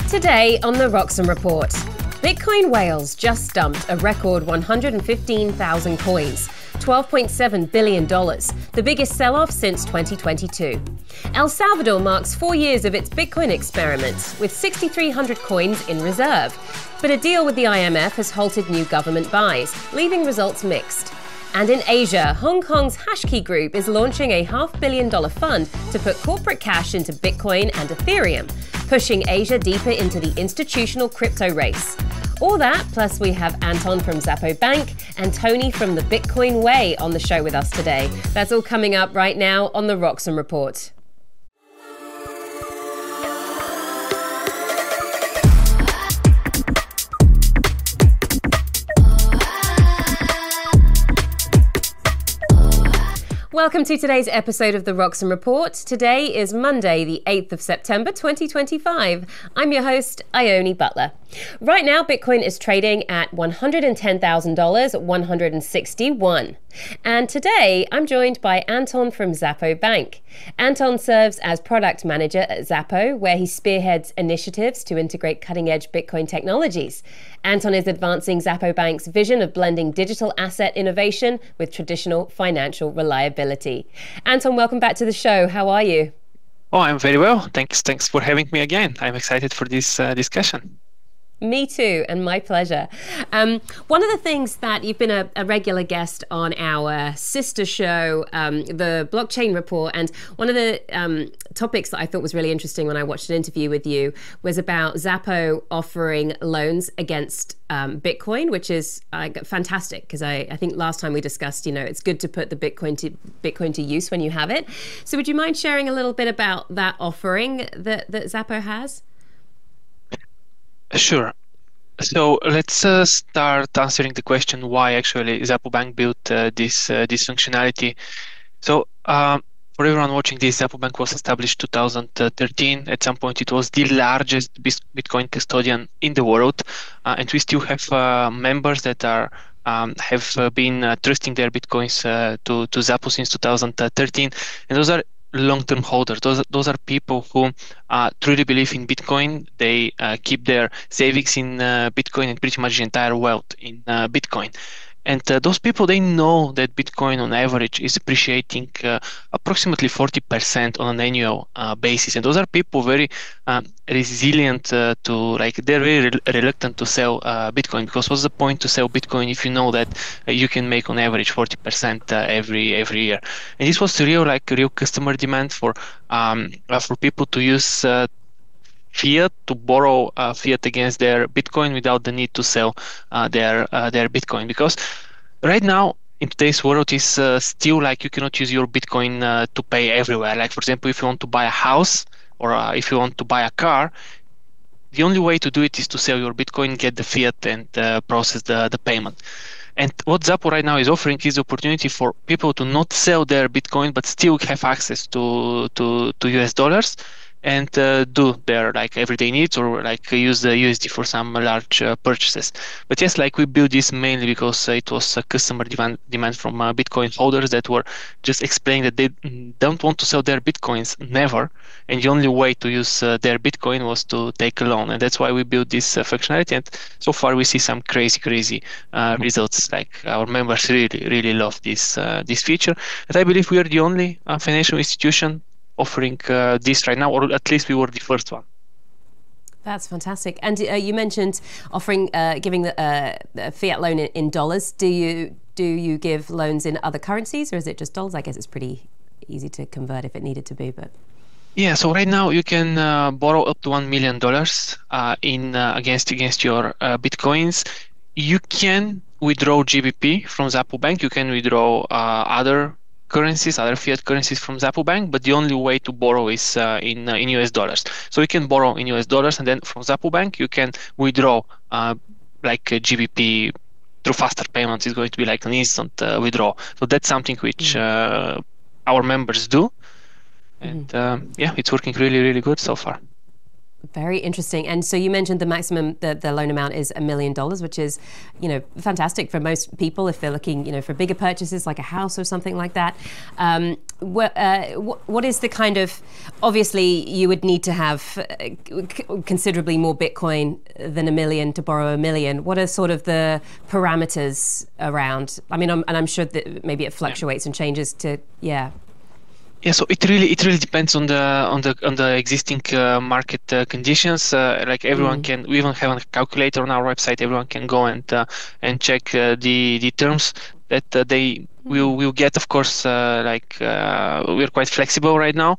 Today on the Roxom Report, Bitcoin whales just dumped a record 115,000 coins, $12.7 billion, the biggest sell-off since 2022. El Salvador marks 4 years of its Bitcoin experiment, with 6,300 coins in reserve. But a deal with the IMF has halted new government buys, leaving results mixed. And in Asia, Hong Kong's Hashkey Group is launching a $500 million fund to put corporate cash into Bitcoin and Ethereum, pushing Asia deeper into the institutional crypto race. All that, plus we have Anton from Xapo Bank and Tony from the Bitcoin Way on the show with us today. That's all coming up right now on the Roxom Report. Welcome to today's episode of the Roxom Report. Today is Monday, the 8th of September, 2025. I'm your host, Ione Butler. Right now, Bitcoin is trading at $110,161. And today, I'm joined by Anton from Xapo Bank. Anton serves as product manager at Xapo, where he spearheads initiatives to integrate cutting-edge Bitcoin technologies. Anton is advancing Xapo Bank's vision of blending digital asset innovation with traditional financial reliability. Anton, welcome back to the show. How are you? Oh, I'm very well. Thanks for having me again. I'm excited for this discussion. Me too, and my pleasure. One of the things that you've been a regular guest on our sister show, the Blockchain Report, and one of the topics that I thought was really interesting when I watched an interview with you was about Xapo offering loans against Bitcoin, which is fantastic because I think last time we discussed, it's good to put the Bitcoin to use when you have it. So would you mind sharing a little bit about that offering that Xapo has? Sure. So let's start answering the question why actually Xapo Bank built this functionality. So for everyone watching this, Xapo Bank was established 2013. At some point, it was the largest Bitcoin custodian in the world, and we still have members that are have been trusting their Bitcoins to Xapo since 2013, and those are long-term holders. Those are people who truly believe in Bitcoin. They keep their savings in Bitcoin and pretty much the entire wealth in Bitcoin. And those people, they know that Bitcoin on average is appreciating approximately 40% on an annual basis. And those are people very resilient they're very reluctant to sell Bitcoin, because what's the point to sell Bitcoin if you know that you can make on average 40% every year? And this was real customer demand for people to use fiat, to borrow fiat against their Bitcoin without the need to sell their Bitcoin, because right now in today's world is still you cannot use your Bitcoin to pay everywhere. Like, for example, if you want to buy a house or if you want to buy a car, the only way to do it is to sell your Bitcoin, get the fiat, and process the payment. And what Xapo right now is offering is the opportunity for people to not sell their Bitcoin but still have access to US dollars and do their everyday needs, or use the USD for some large purchases. But yes, we built this mainly because it was a customer demand from Bitcoin holders that were just explaining that they don't want to sell their Bitcoins, never, and the only way to use their Bitcoin was to take a loan. And that's why we built this functionality, and so far we see some crazy results. Our members really love this feature, and I believe we are the only financial institution offering this right now, or at least we were the first one. That's fantastic. And you mentioned offering, giving the fiat loan in dollars. Do you give loans in other currencies, or is it just dollars? I guess it's pretty easy to convert if it needed to be, but. Yeah, so right now you can borrow up to $1 million against your Bitcoins. You can withdraw GBP from Xapo Bank. You can withdraw other fiat currencies from Xapo Bank, but the only way to borrow is in US dollars. So you can borrow in US dollars, and then from Xapo Bank you can withdraw GBP through faster payments. It's going to be an instant withdrawal. So that's something which our members do, and it's working really good so far. Very interesting. And so you mentioned the maximum, the loan amount is $1 million, which is, fantastic for most people if they're looking, for bigger purchases like a house or something like that. what is the kind of, obviously you would need to have considerably more Bitcoin than $1 million to borrow $1 million. What are sort of the parameters around? I mean, I'm sure that maybe it fluctuates and changes to, yeah. Yeah, so it really depends on the existing market conditions. Like everyone can, we even have a calculator on our website. Everyone can go and check the terms that they will get. Of course, we're quite flexible right now.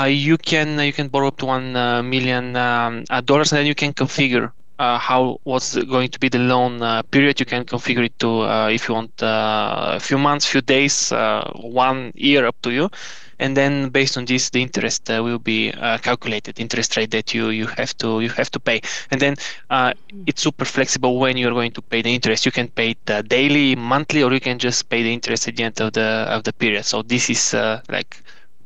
You can borrow up to $1 million, and then you can configure what's going to be the loan period. You can configure it to if you want a few months, few days, 1 year, up to you. And then based on this, the interest will be calculated, interest rate that you have to pay. And then it's super flexible when you're going to pay the interest. You can pay it daily, monthly, or you can just pay the interest at the end of the period. So this is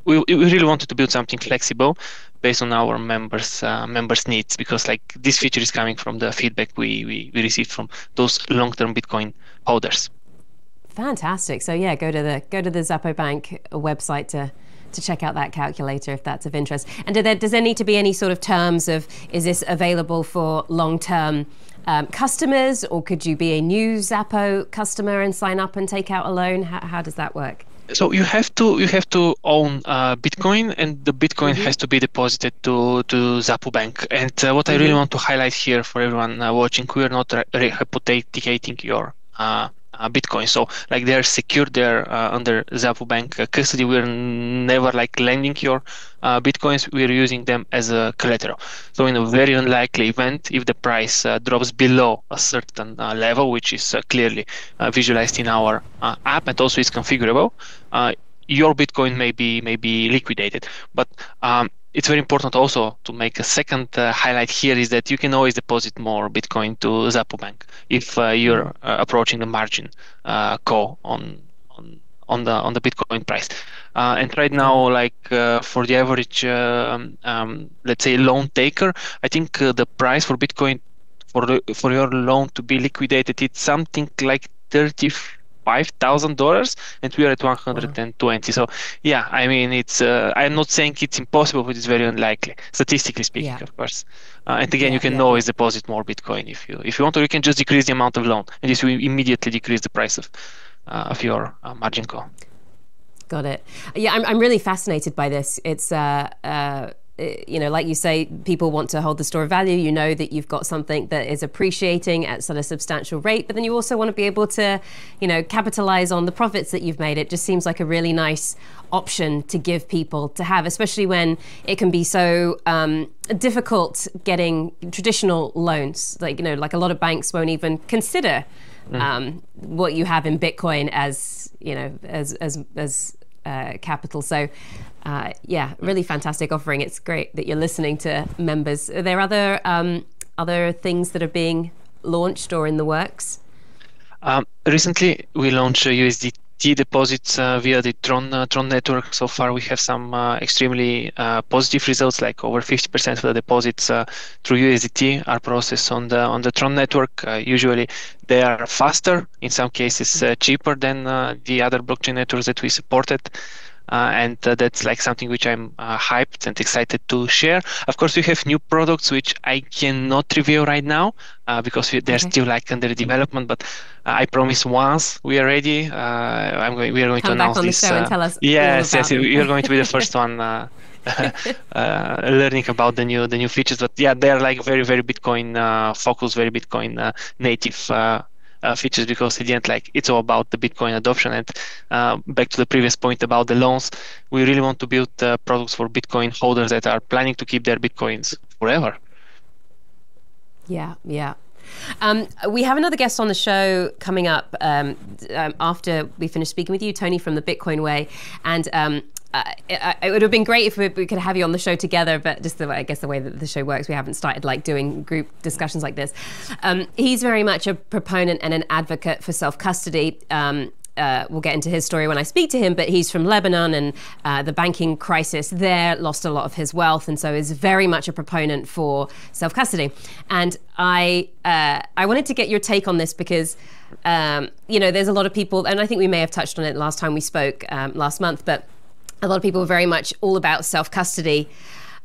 we really wanted to build something flexible based on our members' needs, because like this feature is coming from the feedback we received from those long-term Bitcoin holders. Fantastic. So yeah, go to the Xapo Bank website to check out that calculator if that's of interest. And does there need to be any sort of terms of, is this available for long-term customers, or could you be a new Xapo customer and sign up and take out a loan? How does that work? So you have to own Bitcoin, and the Bitcoin has to be deposited to Xapo Bank. And what I really want to highlight here for everyone watching, we are not rehypothecating your Bitcoin. So like they're secure, they're under Xapo Bank custody. We're never like lending your Bitcoins. We're using them as a collateral. So in a very unlikely event, if the price drops below a certain level, which is clearly visualized in our app and also is configurable, your Bitcoin may be liquidated. But it's very important also to make a second highlight here is that you can always deposit more Bitcoin to Xapo Bank if you're approaching the margin call on the Bitcoin price. And right now, like for the average, let's say loan taker, I think the price for Bitcoin for your loan to be liquidated, it's something like $35,000, and we are at 120. So yeah, I mean, it's I'm not saying it's impossible, but it's very unlikely, statistically speaking, of course. And again, you can always deposit more Bitcoin if you want, or you can just decrease the amount of loan, and this will immediately decrease the price of your margin call. Got it. Yeah, I'm really fascinated by this. It's you know, like you say, people want to hold the store of value. You know that you've got something that is appreciating at such a substantial rate, but then you also want to be able to, you know, capitalize on the profits that you've made. It just seems like a really nice option to give people to have, especially when it can be so difficult getting traditional loans. Like, you know, like a lot of banks won't even consider what you have in Bitcoin as, you know, as capital. So yeah, really fantastic offering. It's great that you're listening to members. Are there other things that are being launched or in the works? Recently, we launched USDT deposits via the Tron network. So far, we have some extremely positive results, like over 50% of the deposits through USDT are processed on the Tron network. Usually, they are faster, in some cases cheaper than the other blockchain networks that we supported. And that's like something which I'm hyped and excited to share. Of course, we have new products which I cannot reveal right now because they're still like under development. But I promise once we are ready, we are going to announce this. Come back on the show and tell us. Yes, you're going to be the first one learning about the new features. But yeah, they're like very Bitcoin focused, very Bitcoin native. Features, because at the end, like, it's all about the Bitcoin adoption. And back to the previous point about the loans, we really want to build products for Bitcoin holders that are planning to keep their Bitcoins forever. Yeah. We have another guest on the show coming up after we finish speaking with you, Tony from the Bitcoin Way, and it would have been great if we could have you on the show together, but just I guess the way that the show works, we haven't started like doing group discussions like this. He's very much a proponent and an advocate for self-custody. We'll get into his story when I speak to him, but he's from Lebanon, and the banking crisis there lost a lot of his wealth, and so is very much a proponent for self-custody. And I wanted to get your take on this because you know, there's a lot of people, and I think we may have touched on it last time we spoke last month, but a lot of people are very much all about self-custody.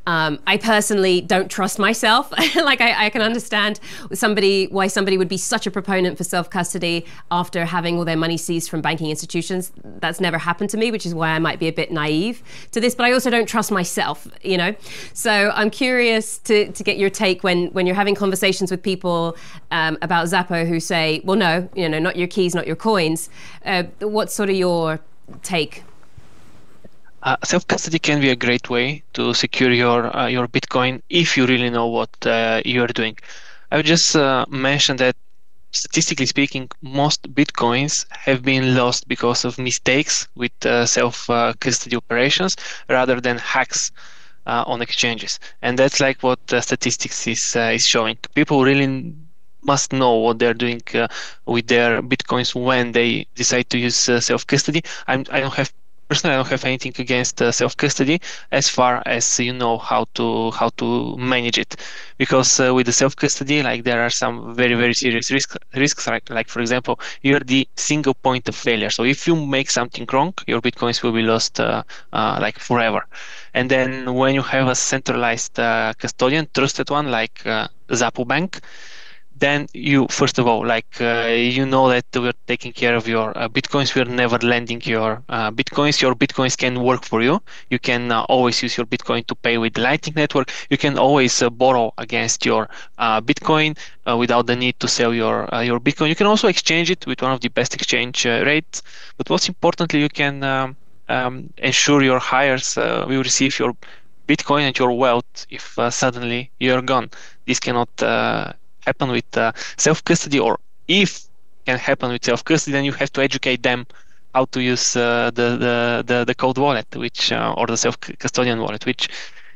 I personally don't trust myself. Like I can understand why somebody would be such a proponent for self-custody after having all their money seized from banking institutions. That's never happened to me, which is why I might be a bit naive to this, but I also don't trust myself, you know? So I'm curious to get your take when you're having conversations with people about Xapo who say, well, no, you know, not your keys, not your coins. What's sort of your take? Self-custody can be a great way to secure your Bitcoin if you really know what you are doing. I would just mention that statistically speaking, most Bitcoins have been lost because of mistakes with self-custody operations rather than hacks on exchanges. And that's like what statistics is showing. People really must know what they're doing with their Bitcoins when they decide to use self-custody. Personally, I don't have anything against self-custody as far as you know how to manage it, because with the self-custody, like there are some very serious risks like for example, you're the single point of failure. So if you make something wrong, your Bitcoins will be lost like forever. And then when you have a centralized custodian, trusted one like Xapo Bank, then you, first of all, like you know that we're taking care of your Bitcoins. We're never lending your Bitcoins. Your Bitcoins can work for you. You can always use your Bitcoin to pay with the Lightning Network. You can always borrow against your Bitcoin without the need to sell your Bitcoin. You can also exchange it with one of the best exchange rates. But most importantly, you can ensure your hires will receive your Bitcoin and your wealth if suddenly you're gone. This cannot happen with self-custody, or if can happen with self-custody, then you have to educate them how to use the cold wallet, which or the self-custodian wallet, which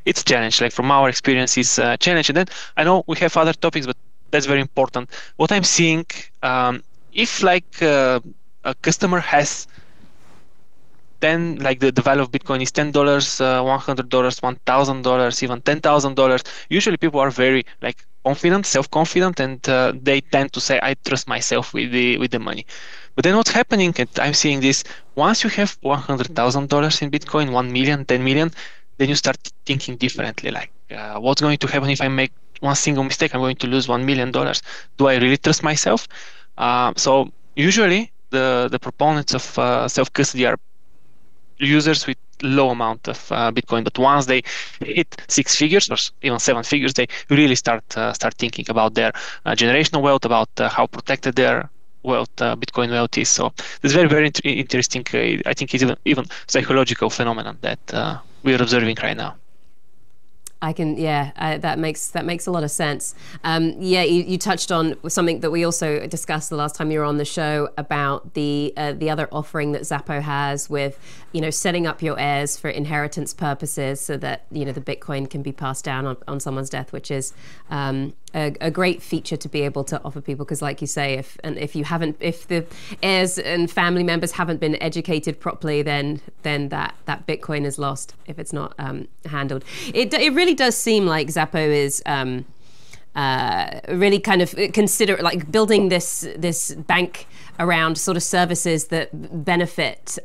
it's a challenge. Like from our experience, is a challenge. And then I know we have other topics, but that's very important. What I'm seeing, if like a customer has like the value of Bitcoin is $10, $100, $1,000, even $10,000. Usually people are very like confident, self-confident, and they tend to say, I trust myself with the money. But then what's happening, and I'm seeing this, once you have $100,000 in Bitcoin, 1 million, 10 million, then you start thinking differently. Like, what's going to happen if I make one single mistake? I'm going to lose $1 million. Do I really trust myself? So usually the proponents of self-custody are users with low amount of Bitcoin, but once they hit 6 figures or even 7 figures, they really start thinking about their generational wealth, about how protected their wealth, Bitcoin wealth is. So it's very interesting. I think it's even psychological phenomenon that we are observing right now. That makes a lot of sense. You touched on something that we also discussed the last time you were on the show about the other offering that Xapo has with, you know, setting up your heirs for inheritance purposes so that, you know, the Bitcoin can be passed down on someone's death, which is a great feature to be able to offer people, because like you say, if the heirs and family members haven't been educated properly, then that Bitcoin is lost if it's not handled. It really does seem like Xapo is really kind of consider like building this bank around sort of services that benefit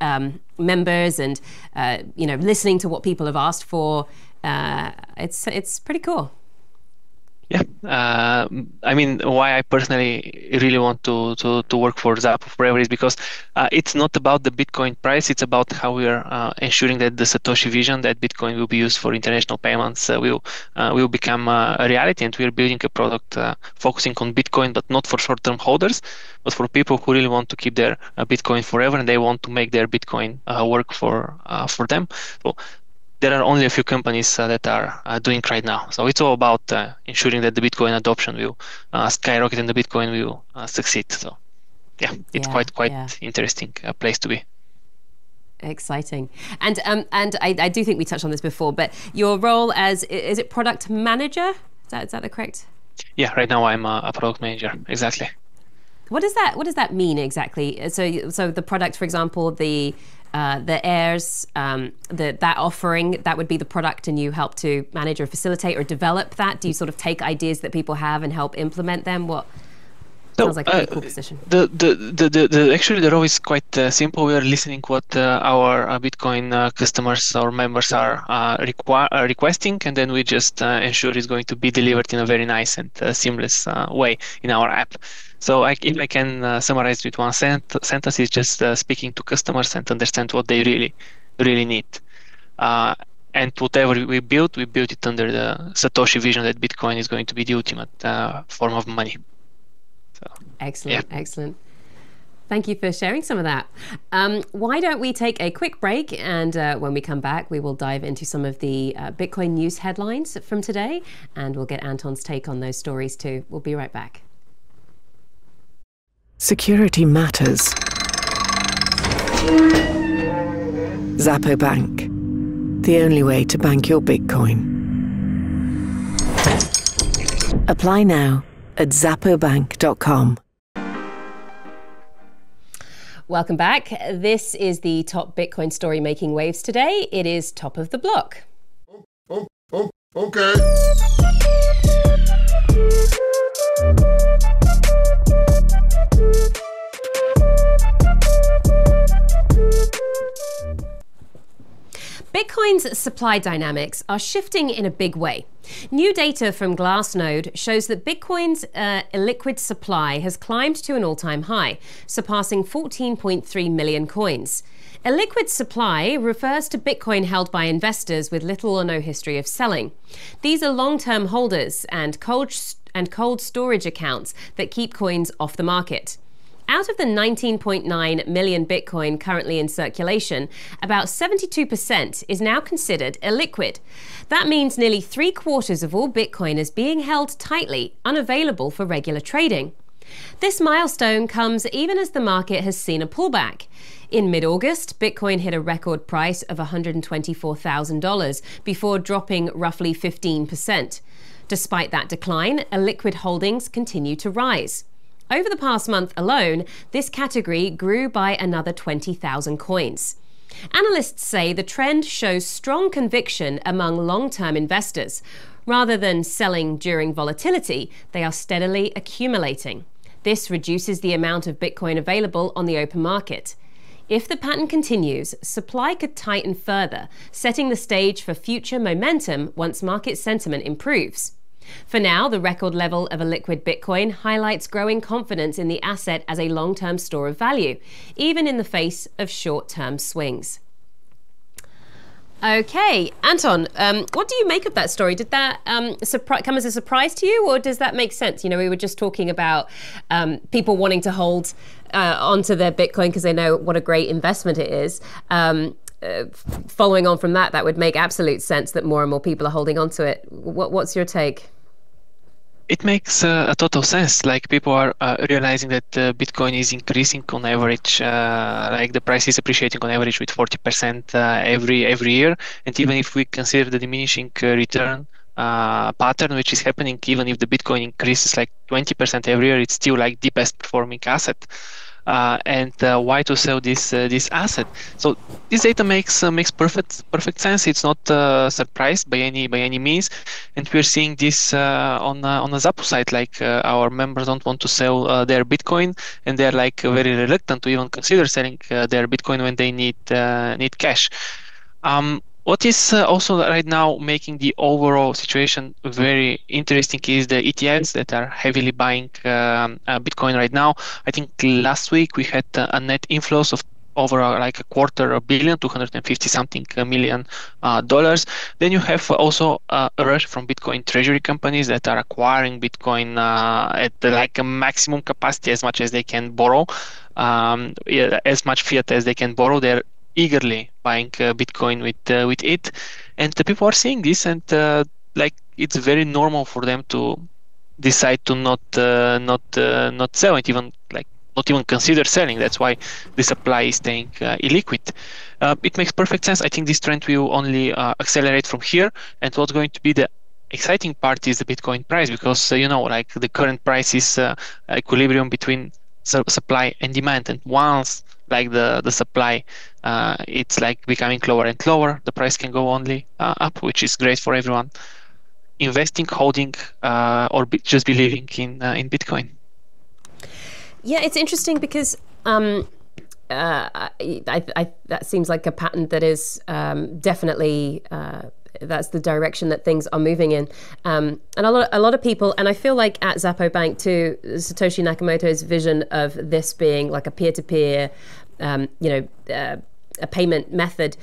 members and you know, listening to what people have asked for. It's pretty cool. Yeah, I mean, why I personally really want to work for Xapo forever is because it's not about the Bitcoin price. It's about how we are ensuring that the Satoshi vision, that Bitcoin will be used for international payments, will become a reality. And we are building a product focusing on Bitcoin, but not for short-term holders, but for people who really want to keep their Bitcoin forever and they want to make their Bitcoin work for them. So there are only a few companies that are doing right now. So it's all about ensuring that the Bitcoin adoption will skyrocket and the Bitcoin will succeed. So yeah, it's quite interesting place to be. Exciting. And I do think we touched on this before, but your role as, is it product manager? Is that the correct? Yeah, right now I'm a product manager, exactly. What does that mean exactly? So the product, for example, the heirs, that offering, that would be the product, and you help to manage or facilitate or develop that. Do you sort of take ideas that people have and help implement them? What? Sounds like a pretty cool position. Actually the row is quite simple. We are listening what our Bitcoin customers or members are requesting, and then we just ensure it's going to be delivered in a very nice and seamless way in our app. So if I can summarize with one sentence, it's just speaking to customers and understand what they really need. And whatever we build it under the Satoshi vision that Bitcoin is going to be the ultimate form of money. So, excellent, yeah. Excellent. Thank you for sharing some of that. Why don't we take a quick break, and when we come back, we will dive into some of the Bitcoin news headlines from today, and we'll get Anton's take on those stories too. We'll be right back. Security matters. Xapo Bank, the only way to bank your Bitcoin. Apply now at xapobank.com. Welcome back. This is the top Bitcoin story making waves today. It is top of the block. Okay. Bitcoin's supply dynamics are shifting in a big way. New data from Glassnode shows that Bitcoin's illiquid supply has climbed to an all-time high, surpassing 14.3 million coins. Illiquid supply refers to Bitcoin held by investors with little or no history of selling. These are long-term holders and cold storage accounts that keep coins off the market. Out of the 19.9 million Bitcoin currently in circulation, about 72% is now considered illiquid. That means nearly 3/4 of all Bitcoin is being held tightly, unavailable for regular trading. This milestone comes even as the market has seen a pullback. In mid-August, Bitcoin hit a record price of $124,000 before dropping roughly 15%. Despite that decline, illiquid holdings continue to rise. Over the past month alone, this category grew by another 20,000 coins. Analysts say the trend shows strong conviction among long-term investors. Rather than selling during volatility, they are steadily accumulating. This reduces the amount of Bitcoin available on the open market. If the pattern continues, supply could tighten further, setting the stage for future momentum once market sentiment improves. For now, the record level of illiquid Bitcoin highlights growing confidence in the asset as a long-term store of value, even in the face of short-term swings. Okay, Anton, what do you make of that story? Did that come as a surprise to you, or does that make sense? You know, we were just talking about people wanting to hold onto their Bitcoin because they know what a great investment it is. Following on from that, that would make absolute sense that more and more people are holding onto it. What's your take? It makes a total sense. Like, people are realizing that Bitcoin is increasing on average, like the price is appreciating on average with 40% every year. And even if we consider the diminishing return pattern which is happening, even if the Bitcoin increases like 20% every year, it's still like the best performing asset. And why to sell this asset? So this data makes perfect sense. It's not surprised by any means, and we're seeing this on the Xapo side. Like, our members don't want to sell their Bitcoin, and they're like very reluctant to even consider selling their Bitcoin when they need cash. What is also right now making the overall situation very interesting is the ETFs that are heavily buying Bitcoin right now. I think last week we had a net inflows of over like $250 million, $250-something million dollars. Then you have also a rush from Bitcoin treasury companies that are acquiring Bitcoin at like a maximum capacity, as much as they can borrow, as much fiat as they can borrow. They're eagerly buying Bitcoin with it, and the people are seeing this, and like, it's very normal for them to decide to not sell it, even like not even consider selling. That's why the supply is staying illiquid. It makes perfect sense. I think this trend will only accelerate from here, and what's going to be the exciting part is the Bitcoin price, because you know, like, the current price is equilibrium between supply and demand, and once like the supply it's like becoming lower and lower, the price can go only up, which is great for everyone investing, holding, or just believing in Bitcoin. Yeah, it's interesting because that seems like a pattern that is definitely that's the direction that things are moving in. And a lot of people, and I feel like at Xapo Bank too, Satoshi Nakamoto's vision of this being like a peer-to-peer, a payment method,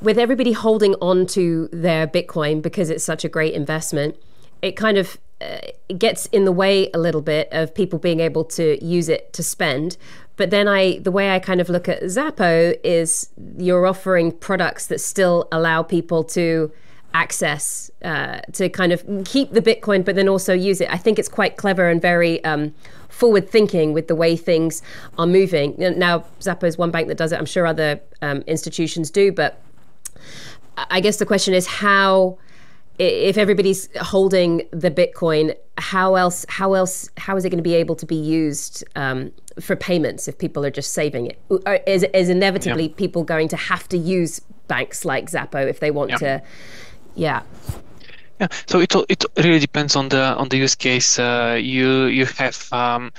with everybody holding on to their Bitcoin because it's such a great investment, it kind of it gets in the way a little bit of people being able to use it to spend. But then the way I kind of look at Xapo is you're offering products that still allow people to access, to kind of keep the Bitcoin, but then also use it. I think it's quite clever and very forward thinking with the way things are moving. Now, Xapo is one bank that does it. I'm sure other institutions do. But I guess the question is how, if everybody's holding the Bitcoin, how is it going to be able to be used for payments if people are just saving it? Is inevitably people going to have to use banks like Xapo if they want to? Yeah. So it really depends on the use case. You have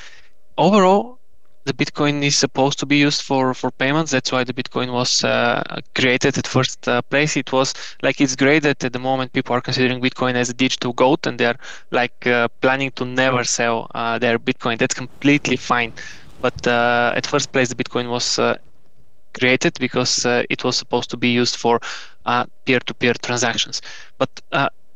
overall, the Bitcoin is supposed to be used for payments. That's why the Bitcoin was created at first place. It was like, it's great that at the moment people are considering Bitcoin as a digital gold and they're like planning to never sell their Bitcoin. That's completely fine. But at first place, the Bitcoin was created because it was supposed to be used for peer-to-peer transactions. But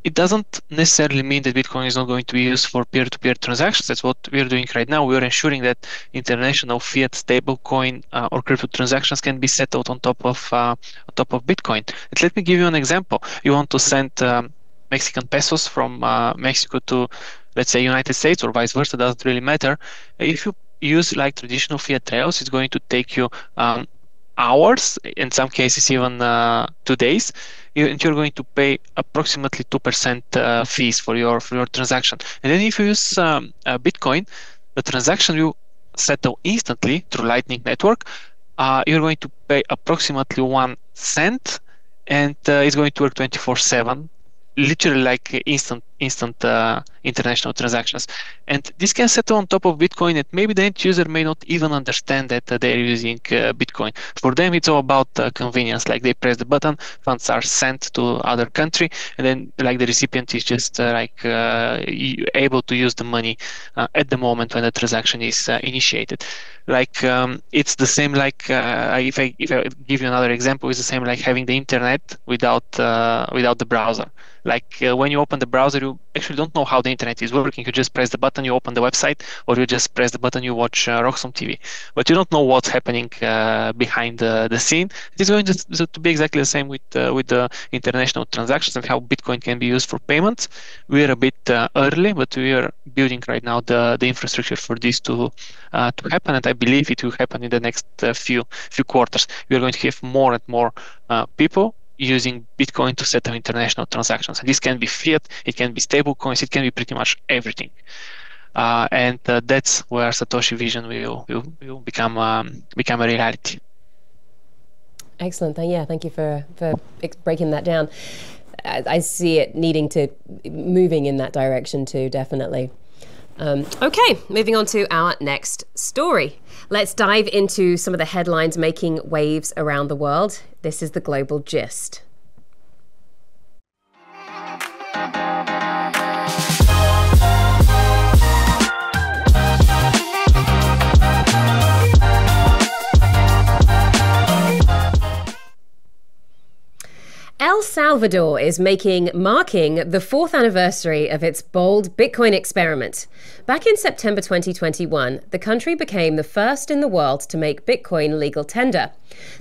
it doesn't necessarily mean that Bitcoin is not going to be used for peer-to-peer transactions. That's what we're doing right now. We're ensuring that international fiat stablecoin or crypto transactions can be settled on top of Bitcoin. And let me give you an example. You want to send Mexican pesos from Mexico to, let's say, United States or vice versa, doesn't really matter. If you use like traditional fiat rails, it's going to take you hours, in some cases even 2 days, and you're going to pay approximately 2% fees for your transaction. And then if you use Bitcoin, the transaction will settle instantly through Lightning Network. You're going to pay approximately 1 cent, and it's going to work 24/7. Literally like instant international transactions. And this can settle on top of Bitcoin, and maybe the end user may not even understand that they're using Bitcoin. For them, it's all about convenience. Like they press the button, funds are sent to other country, and then like the recipient is just able to use the money at the moment when the transaction is initiated. Like it's the same like if I give you another example, it's the same like having the internet without the browser. Like when you open the browser, you actually don't know how the internet is working. You just press the button, you open the website, or you just press the button, you watch RoxomTV. But you don't know what's happening behind the scene. It is going to be exactly the same with the international transactions and how Bitcoin can be used for payments. We are a bit early, but we are building right now the infrastructure for this to happen, and I believe it will happen in the next few quarters. We are going to have more and more people using Bitcoin to settle international transactions. And this can be fiat, it can be stable coins, it can be pretty much everything. And that's where Satoshi vision will become a reality. Excellent. Thank you for breaking that down. I see it moving in that direction too, definitely. Okay, moving on to our next story. Let's dive into some of the headlines making waves around the world. This is the Global Gist. El Salvador is marking the 4th anniversary of its bold Bitcoin experiment. Back in September 2021, the country became the first in the world to make Bitcoin legal tender.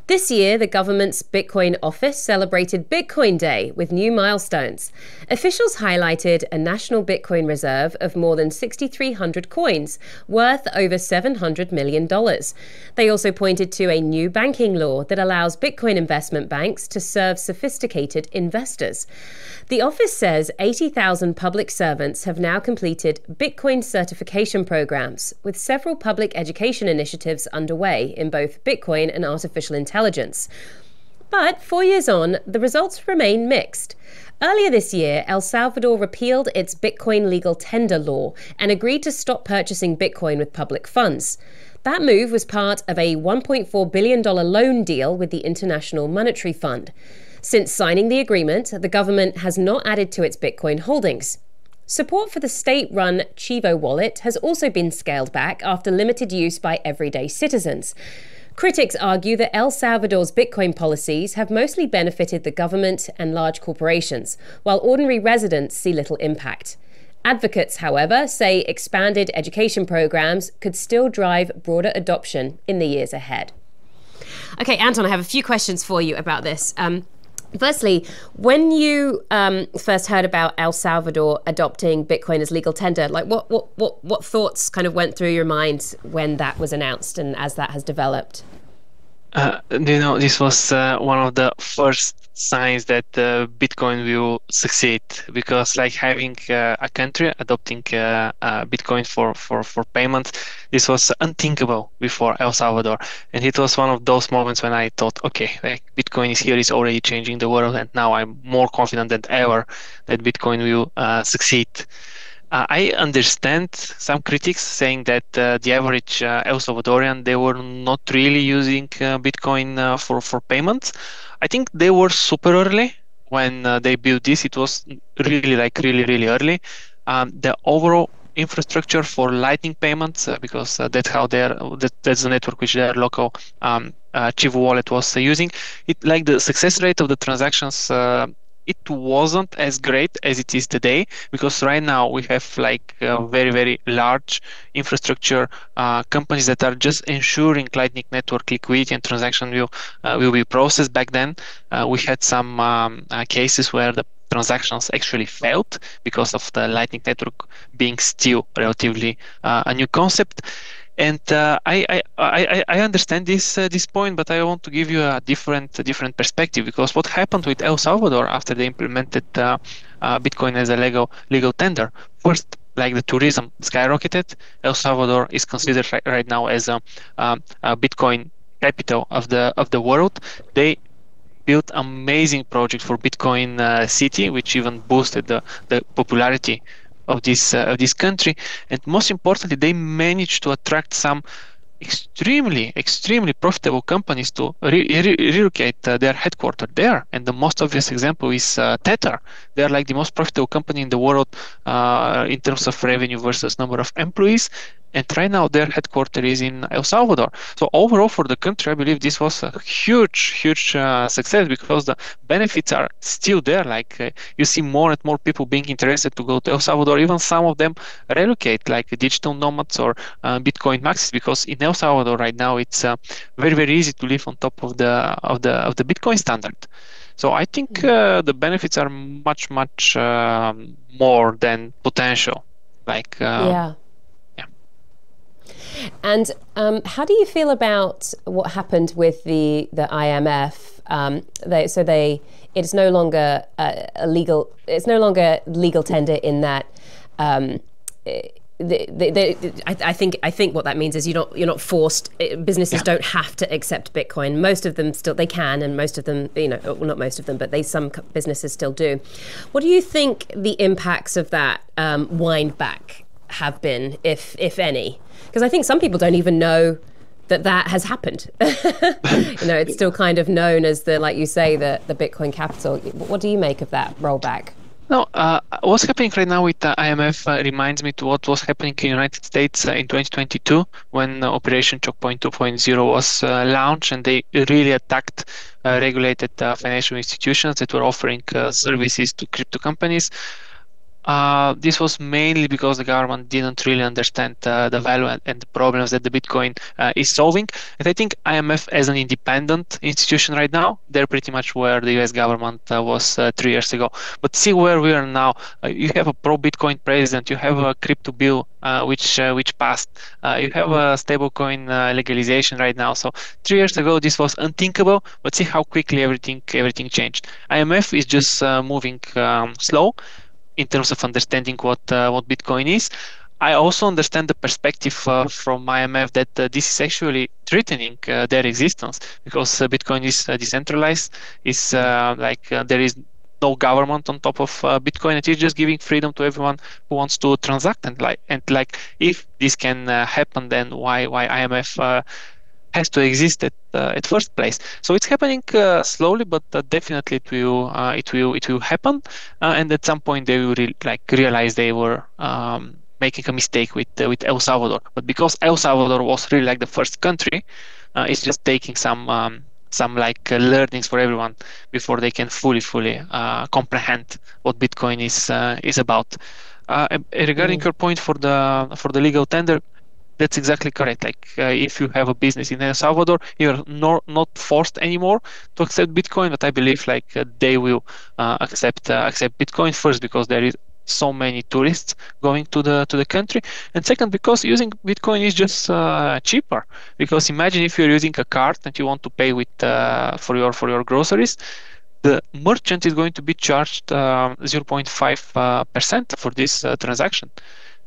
This year, the government's Bitcoin office celebrated Bitcoin Day with new milestones. Officials highlighted a national Bitcoin reserve of more than 6,300 coins, worth over $700 million. They also pointed to a new banking law that allows Bitcoin investment banks to serve sophisticated investors. The office says 80,000 public servants have now completed Bitcoin certification programs, with several public education initiatives underway in both Bitcoin and artificial intelligence. But 4 years on, the results remain mixed. Earlier this year, El Salvador repealed its Bitcoin legal tender law and agreed to stop purchasing Bitcoin with public funds. That move was part of a $1.4 billion loan deal with the International Monetary Fund. Since signing the agreement, the government has not added to its Bitcoin holdings. Support for the state-run Chivo wallet has also been scaled back after limited use by everyday citizens. Critics argue that El Salvador's Bitcoin policies have mostly benefited the government and large corporations, while ordinary residents see little impact. Advocates, however, say expanded education programs could still drive broader adoption in the years ahead. Okay, Anton, I have a few questions for you about this. Firstly, when you first heard about El Salvador adopting Bitcoin as legal tender, like what thoughts kind of went through your mind when that was announced and as that has developed? This was one of the first signs that Bitcoin will succeed, because like having a country adopting Bitcoin for payments, this was unthinkable before El Salvador. And it was one of those moments when I thought, okay, like Bitcoin is here, it's already changing the world, and now I'm more confident than ever that Bitcoin will succeed. I understand some critics saying that the average El Salvadorian, they were not really using Bitcoin for payments. I think they were super early when they built this. It was really early. The overall infrastructure for Lightning payments, because that's how that's the network which their local Chivo wallet was using. It like the success rate of the transactions. It wasn't as great as it is today, because right now we have like very large infrastructure companies that are just ensuring Lightning Network liquidity and transaction will be processed. Back then, we had some cases where the transactions actually failed because of the Lightning Network being still relatively a new concept. And I understand this point, but I want to give you a different perspective, because what happened with El Salvador after they implemented Bitcoin as a legal tender? First, like the tourism skyrocketed. El Salvador is considered right now as a Bitcoin capital of the world. They built amazing project for Bitcoin City, which even boosted the popularity of this country. And most importantly, they managed to attract some extremely profitable companies to relocate their headquarters there. And the most obvious example is Tether. They are like the most profitable company in the world in terms of revenue versus number of employees. And right now their headquarters is in El Salvador. So overall for the country, I believe this was a huge success, because the benefits are still there. Like you see more and more people being interested to go to El Salvador. Even some of them relocate, like digital nomads or Bitcoin maxis, because in El Salvador right now it's very easy to live on top of the Bitcoin standard. So I think the benefits are much more than potential. Like yeah. And how do you feel about what happened with the IMF? It's no longer legal tender in that. I think what that means is you're not forced. Businesses don't have to accept Bitcoin. Most of them still, they can, and most of them, well, not most of them, but some businesses still do. What do you think the impacts of that wind back have been, if any? Because I think some people don't even know that has happened. It's still kind of known as like you say, the Bitcoin capital. What do you make of that rollback? No, what's happening right now with the IMF reminds me to what was happening in the United States in 2022 when Operation Choke Point 2.0 was launched, and they really attacked regulated financial institutions that were offering services to crypto companies. This was mainly because the government didn't really understand the value and the problems that the Bitcoin is solving. And I think IMF as an independent institution right now, they're pretty much where the US government was 3 years ago. But see where we are now. You have a pro-Bitcoin president, you have a crypto bill which passed, you have a stablecoin legalization right now. So 3 years ago this was unthinkable, but see how quickly everything changed. IMF is just moving slow in terms of understanding what Bitcoin is. I also understand the perspective from IMF that this is actually threatening their existence, because Bitcoin is decentralized. Is there is no government on top of Bitcoin. It is just giving freedom to everyone who wants to transact, and if this can happen, then why IMF has to exist at first place. So it's happening slowly, but definitely it will happen, and at some point they will realize they were making a mistake with El Salvador. But because El Salvador was really like the first country, it's just taking some learnings for everyone before they can fully comprehend what Bitcoin is about. Regarding your point for the legal tender, that's exactly correct. If you have a business in El Salvador, you're not forced anymore to accept Bitcoin, but I believe they will accept Bitcoin first, because there is so many tourists going to the country, and second, because using Bitcoin is just cheaper. Because imagine if you're using a card and you want to pay with for your groceries, the merchant is going to be charged 0.5% for this transaction.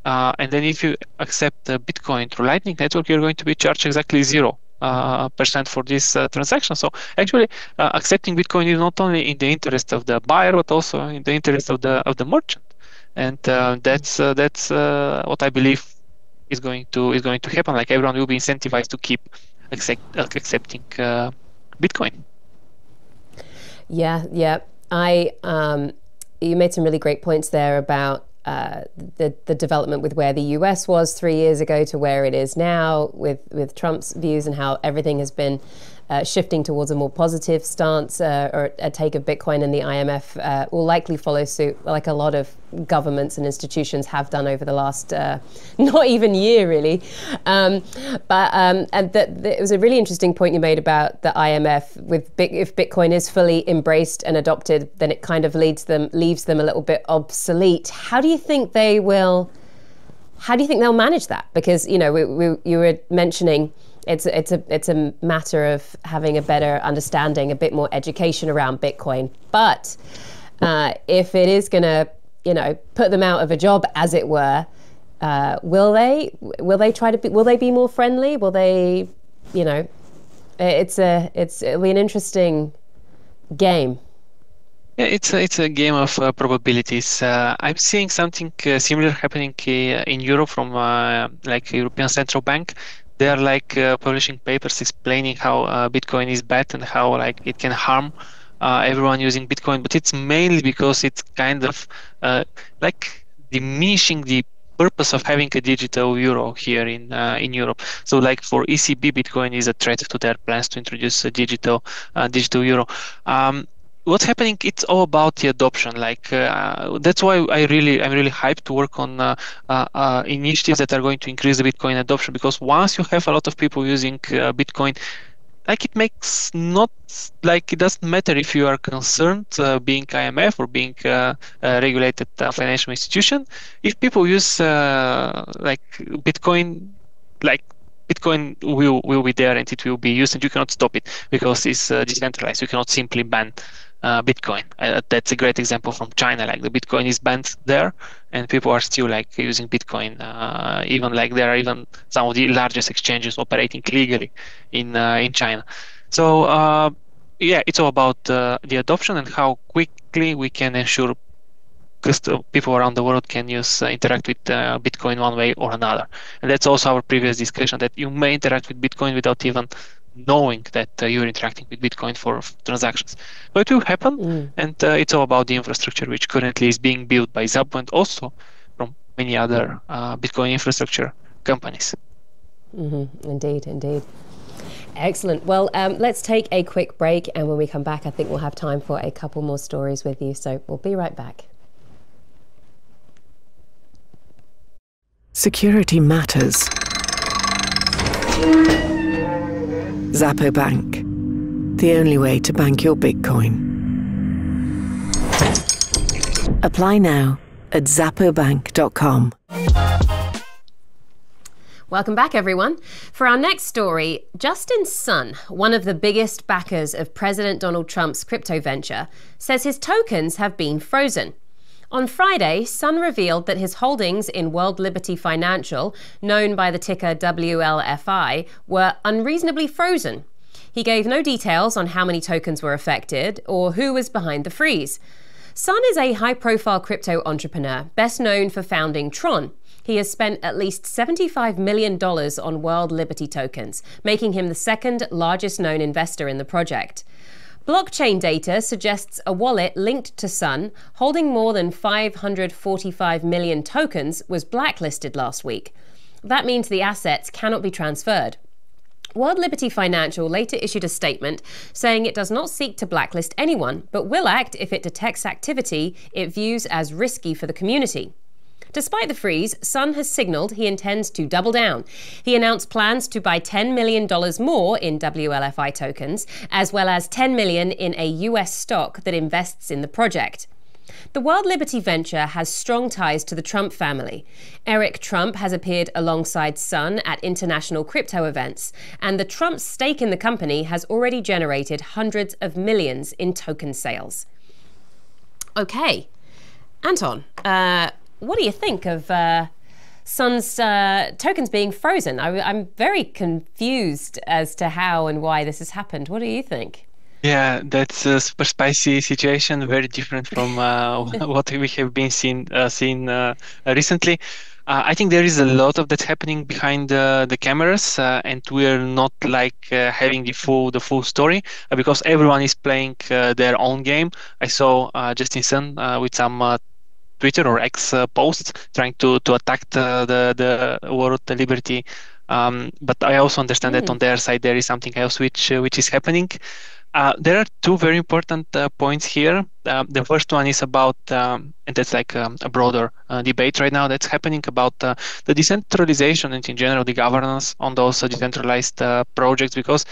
And then if you accept Bitcoin through Lightning Network, you're going to be charged exactly 0% for this transaction. So actually, accepting Bitcoin is not only in the interest of the buyer, but also in the interest of the merchant. And that's what I believe is going to happen. Everyone will be incentivized to keep accepting Bitcoin. Yeah. You made some really great points there about the development with where the US was 3 years ago to where it is now with Trump's views, and how everything has been shifting towards a more positive stance or a take of Bitcoin, and the IMF will likely follow suit, like a lot of governments and institutions have done over the last not even year really. And it was a really interesting point you made about the IMF if Bitcoin is fully embraced and adopted, then it kind of leaves them a little bit obsolete. How do you think they'll manage that? Because you were mentioning it's a matter of having a better understanding, a bit more education around Bitcoin. But if it is going to, put them out of a job, as it were, will they be more friendly? Will they, it'll be an interesting game. Yeah, it's a game of probabilities. I'm seeing something similar happening in Europe from European Central Bank. They are publishing papers explaining how Bitcoin is bad and how it can harm everyone using Bitcoin. But it's mainly because it's kind of diminishing the purpose of having a digital euro here in Europe. So for ECB, Bitcoin is a threat to their plans to introduce a digital euro. What's happening? It's all about the adoption. That's why I'm really hyped to work on initiatives that are going to increase the Bitcoin adoption. Because once you have a lot of people using Bitcoin, it makes it doesn't matter if you are concerned being IMF or being a regulated financial institution. If people use Bitcoin, Bitcoin will be there and it will be used, and you cannot stop it because it's decentralized. You cannot simply ban Bitcoin. That's a great example from China. The Bitcoin is banned there, and people are still using Bitcoin. Even there are even some of the largest exchanges operating legally in China. So it's all about the adoption and how quickly we can ensure people around the world can interact with Bitcoin one way or another. And that's also our previous discussion, that you may interact with Bitcoin without even knowing that you're interacting with Bitcoin for transactions. But it will happen, and it's all about the infrastructure which currently is being built by Xapo and also from many other Bitcoin infrastructure companies. Indeed. Excellent. Well, let's take a quick break, and when we come back, I think we'll have time for a couple more stories with you. So we'll be right back. Security matters. Xapo Bank, the only way to bank your Bitcoin. Apply now at xapobank.com. Welcome back, everyone. For our next story, Justin Sun, one of the biggest backers of President Donald Trump's crypto venture, says his tokens have been frozen. On Friday, Sun revealed that his holdings in World Liberty Financial, known by the ticker WLFI, were unreasonably frozen. He gave no details on how many tokens were affected or who was behind the freeze. Sun is a high-profile crypto entrepreneur, best known for founding Tron. He has spent at least $75 million on World Liberty tokens, making him the second largest known investor in the project. Blockchain data suggests a wallet linked to Sun, holding more than 545 million tokens, was blacklisted last week. That means the assets cannot be transferred. World Liberty Financial later issued a statement saying it does not seek to blacklist anyone, but will act if it detects activity it views as risky for the community. Despite the freeze, Sun has signaled he intends to double down. He announced plans to buy $10 million more in WLFI tokens, as well as $10 million in a US stock that invests in the project. The World Liberty venture has strong ties to the Trump family. Eric Trump has appeared alongside Sun at international crypto events, and the Trump stake in the company has already generated hundreds of millions in token sales. Okay, Anton, what do you think of Sun's tokens being frozen? I'm very confused as to how and why this has happened. What do you think? Yeah, that's a super spicy situation, very different from what we have been seeing recently. I think there is a lot of that happening behind the cameras, and we're not like having the full story because everyone is playing their own game. I saw Justin Sun with some Twitter or X posts trying to attack the World Liberty, but I also understand that on their side there is something else which is happening. There are two very important points here. The first one is about, and that's like a broader debate right now that's happening about the decentralization and in general the governance on those decentralized projects, because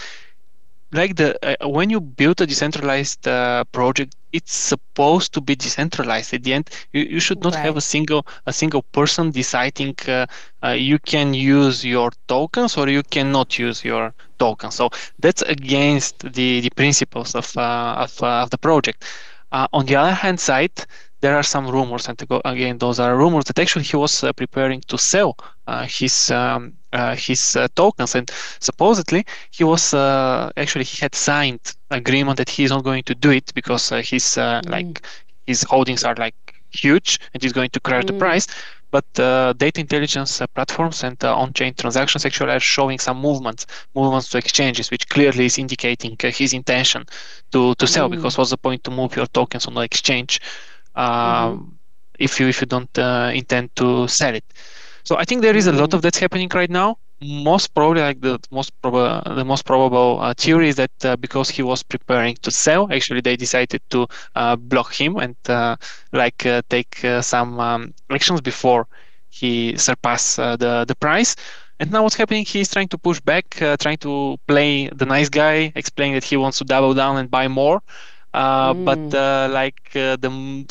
like when you build a decentralized project, it's supposed to be decentralized. At the end, you should not have a single person deciding you can use your tokens or you cannot use your tokens. So that's against the principles of the project. On the other hand side, there are some rumors, and again, those are rumors that actually he was preparing to sell his tokens, and supposedly he was actually he had signed agreement that he is not going to do it because his like his holdings are like huge and he's going to crash the price. But data intelligence platforms and on-chain transactions actually are showing some movements to exchanges, which clearly is indicating his intention to sell. Because what's the point to move your tokens on the exchange if you don't intend to sell it? So I think there is a lot of that's happening right now. Most probably, like the most probable theory is that because he was preparing to sell, actually they decided to block him and take some actions before he surpassed the price. And now what's happening? He's trying to push back, trying to play the nice guy, explaining that he wants to double down and buy more. But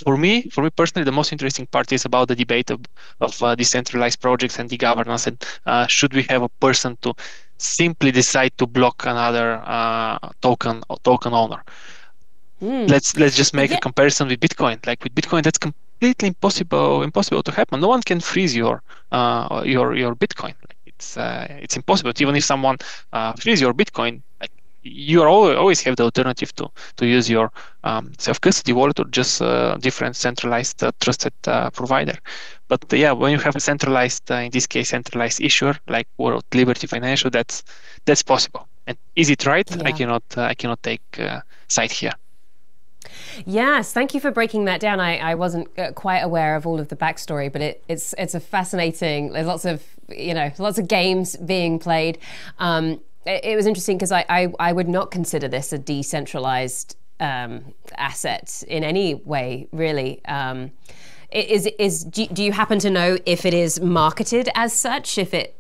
for me personally, the most interesting part is about the debate of decentralized projects and the governance, and should we have a person to simply decide to block another token owner? Let's just make a comparison with Bitcoin. Like with Bitcoin, that's completely impossible to happen. No one can freeze your Bitcoin. It's impossible. Even if someone frees your Bitcoin, like, you always have the alternative to use your self-custody wallet or just different centralized trusted provider. But yeah, when you have a centralized, in this case, centralized issuer like World Liberty Financial, that's possible. And is it right? Yeah. I cannot take side here. Yes, thank you for breaking that down. I wasn't quite aware of all of the backstory, but it's a fascinating. There's lots of games being played. It was interesting because I would not consider this a decentralized asset in any way, really. Do you happen to know if it is marketed as such? If it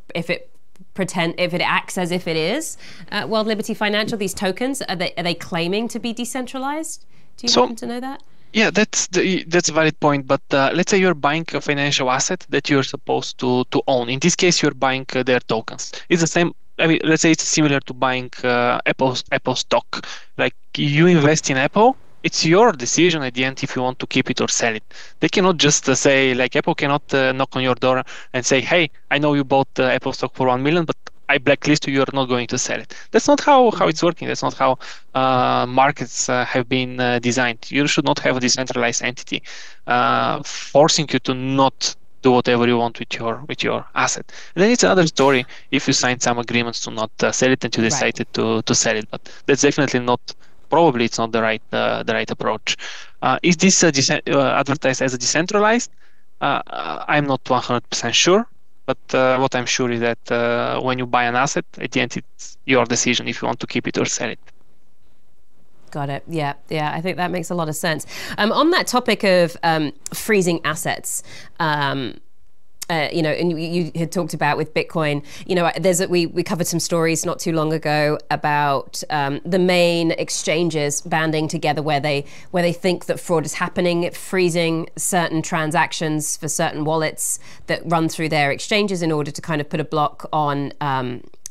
acts as if it is World Liberty Financial? These tokens, are they claiming to be decentralized? Do you happen to know that? Yeah, that's a valid point. But let's say you're buying a financial asset that you're supposed to own. In this case, you're buying their tokens. It's the same. I mean, let's say it's similar to buying Apple stock. Like you invest in Apple, it's your decision at the end if you want to keep it or sell it. They cannot just say, like Apple cannot knock on your door and say, hey, I know you bought Apple stock for 1 million, but I blacklist you, you're not going to sell it. That's not how it's working. That's not how markets have been designed. You should not have a decentralized entity forcing you to not do whatever you want with your asset. And then it's another story if you signed some agreements to not sell it and you decided to sell it. But that's definitely not. Probably it's not the right approach. Is this advertised as a decentralized? I'm not 100% sure. But what I'm sure is that when you buy an asset, at the end, it's your decision if you want to keep it or sell it. Got it. Yeah. I think that makes a lot of sense. On that topic of freezing assets, and you had talked about with Bitcoin, we covered some stories not too long ago about the main exchanges banding together where they think that fraud is happening, freezing certain transactions for certain wallets that run through their exchanges in order to kind of put a block on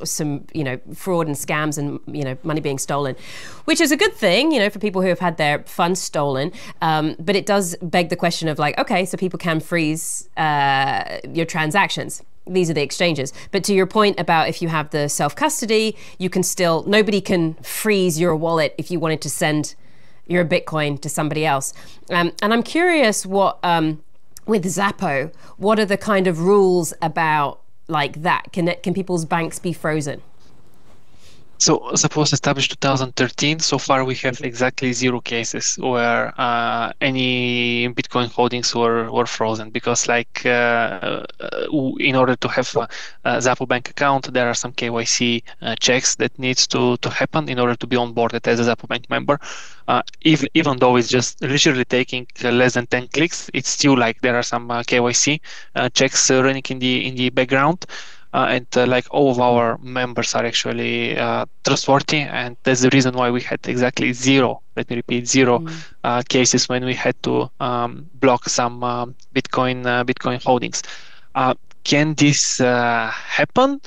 some fraud and scams and money being stolen, which is a good thing for people who have had their funds stolen, but it does beg the question of like, okay, so people can freeze your transactions. These are the exchanges, but to your point about if you have the self-custody, you can still, nobody can freeze your wallet if you wanted to send your Bitcoin to somebody else. And I'm curious what with Xapo, what are the kind of rules about like that? Can people's banks be frozen? So Xapo was established 2013. So far, we have exactly 0 cases where any Bitcoin holdings were frozen because, like, in order to have a Xapo Bank account, there are some KYC checks that needs to happen in order to be onboarded as a Xapo Bank member. Even though it's just literally taking less than 10 clicks, it's still like there are some KYC checks running in the background. And like all of our members are actually trustworthy, and that's the reason why we had exactly 0. Let me repeat, 0 cases when we had to block some Bitcoin holdings. Can this happen?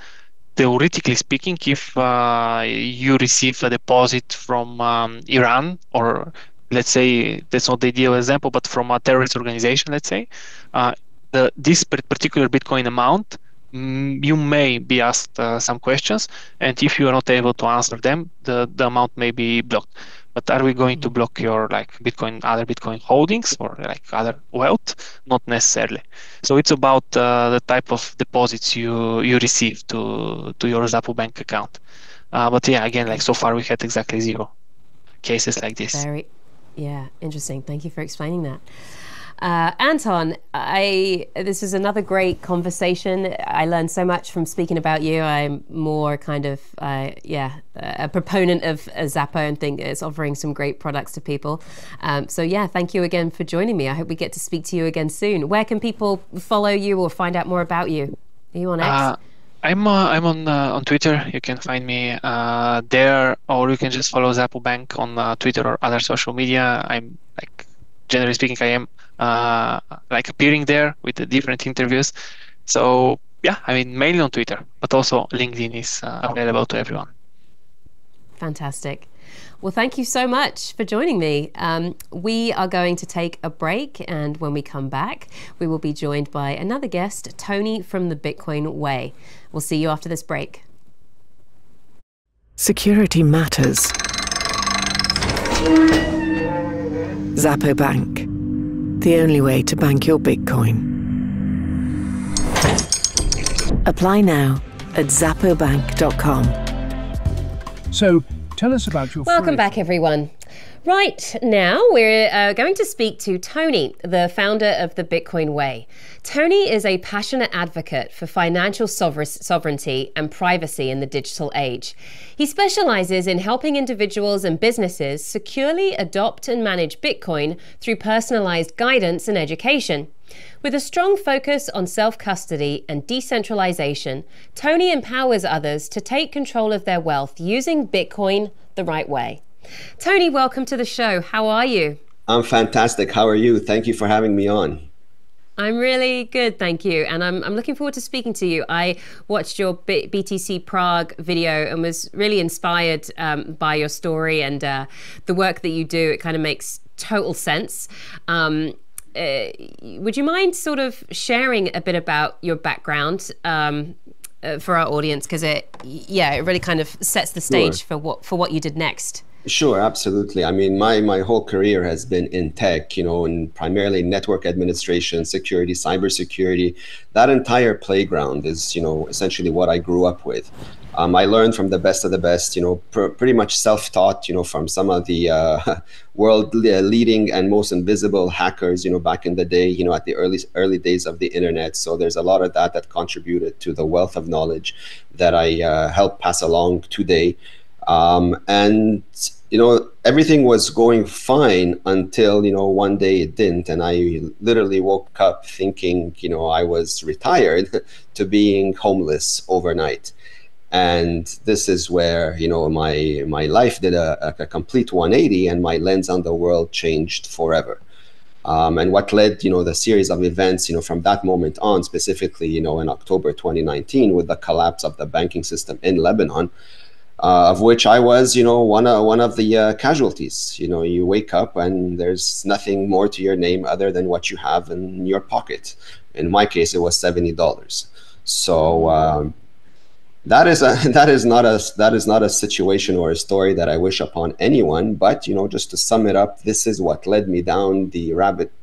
Theoretically speaking, if you receive a deposit from Iran, or let's say that's not the ideal example, but from a terrorist organization, let's say, this particular Bitcoin amount, you may be asked some questions, and if you are not able to answer them, the amount may be blocked. But are we going to block your other Bitcoin holdings or like other wealth? Not necessarily. So it's about the type of deposits you receive to your Xapo Bank account. But yeah, again, like so far we had exactly 0 cases like this. Interesting. Thank you for explaining that. Anton, this is another great conversation. I learned so much from speaking about you. I'm more kind of, a proponent of Xapo and think it's offering some great products to people. So yeah, thank you again for joining me. I hope we get to speak to you again soon. Where can people follow you or find out more about you? Are you on X? I'm on Twitter. You can find me there, or you can just follow Xapo Bank on Twitter or other social media. I'm like, generally speaking, I am like appearing there with the different interviews. So yeah, I mean, mainly on Twitter, but also LinkedIn is available to everyone. Fantastic. Well, thank you so much for joining me. We are going to take a break, and when we come back, we will be joined by another guest, Tony from the Bitcoin Way. We'll see you after this break. Security matters. Xapo Bank, the only way to bank your Bitcoin. Apply now at xapobank.com. So, tell us about your... Welcome back, everyone. Right now, we're going to speak to Tony, the founder of the Bitcoin Way. Tony is a passionate advocate for financial sovereignty and privacy in the digital age. He specializes in helping individuals and businesses securely adopt and manage Bitcoin through personalized guidance and education. With a strong focus on self-custody and decentralization, Tony empowers others to take control of their wealth using Bitcoin the right way. Tony, welcome to the show. How are you? I'm fantastic. How are you? Thank you for having me on. I'm really good, thank you. And I'm looking forward to speaking to you. I watched your BTC Prague video and was really inspired by your story and the work that you do. It kind of makes total sense. Would you mind sort of sharing a bit about your background for our audience? Because it really kind of sets the stage for what you did next. Sure, absolutely. I mean, my whole career has been in tech, and primarily network administration, security, cybersecurity. That entire playground is, essentially what I grew up with. I learned from the best of the best, pretty much self-taught, from some of the world leading and most invisible hackers, back in the day, at the early days of the internet. So there's a lot of that contributed to the wealth of knowledge that I help pass along today. And everything was going fine until one day it didn't, and I literally woke up thinking I was retired to being homeless overnight. And this is where my life did a complete 180, and my lens on the world changed forever. And what led the series of events from that moment on, specifically in October 2019, with the collapse of the banking system in Lebanon, of which I was, one of the casualties. You wake up and there's nothing more to your name other than what you have in your pocket. In my case, it was $70. So that is not a situation or a story that I wish upon anyone. But just to sum it up, this is what led me down the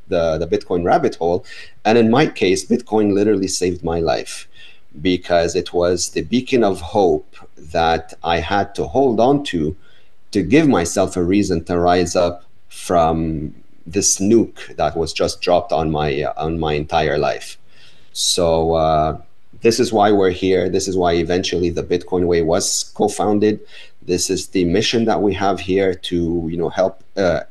Bitcoin rabbit hole. And in my case, Bitcoin literally saved my life, because it was the beacon of hope that I had to hold on to give myself a reason to rise up from this nuke that was just dropped on my entire life. So this is why we're here. This is why eventually the Bitcoin Way was co-founded. This is the mission that we have here to help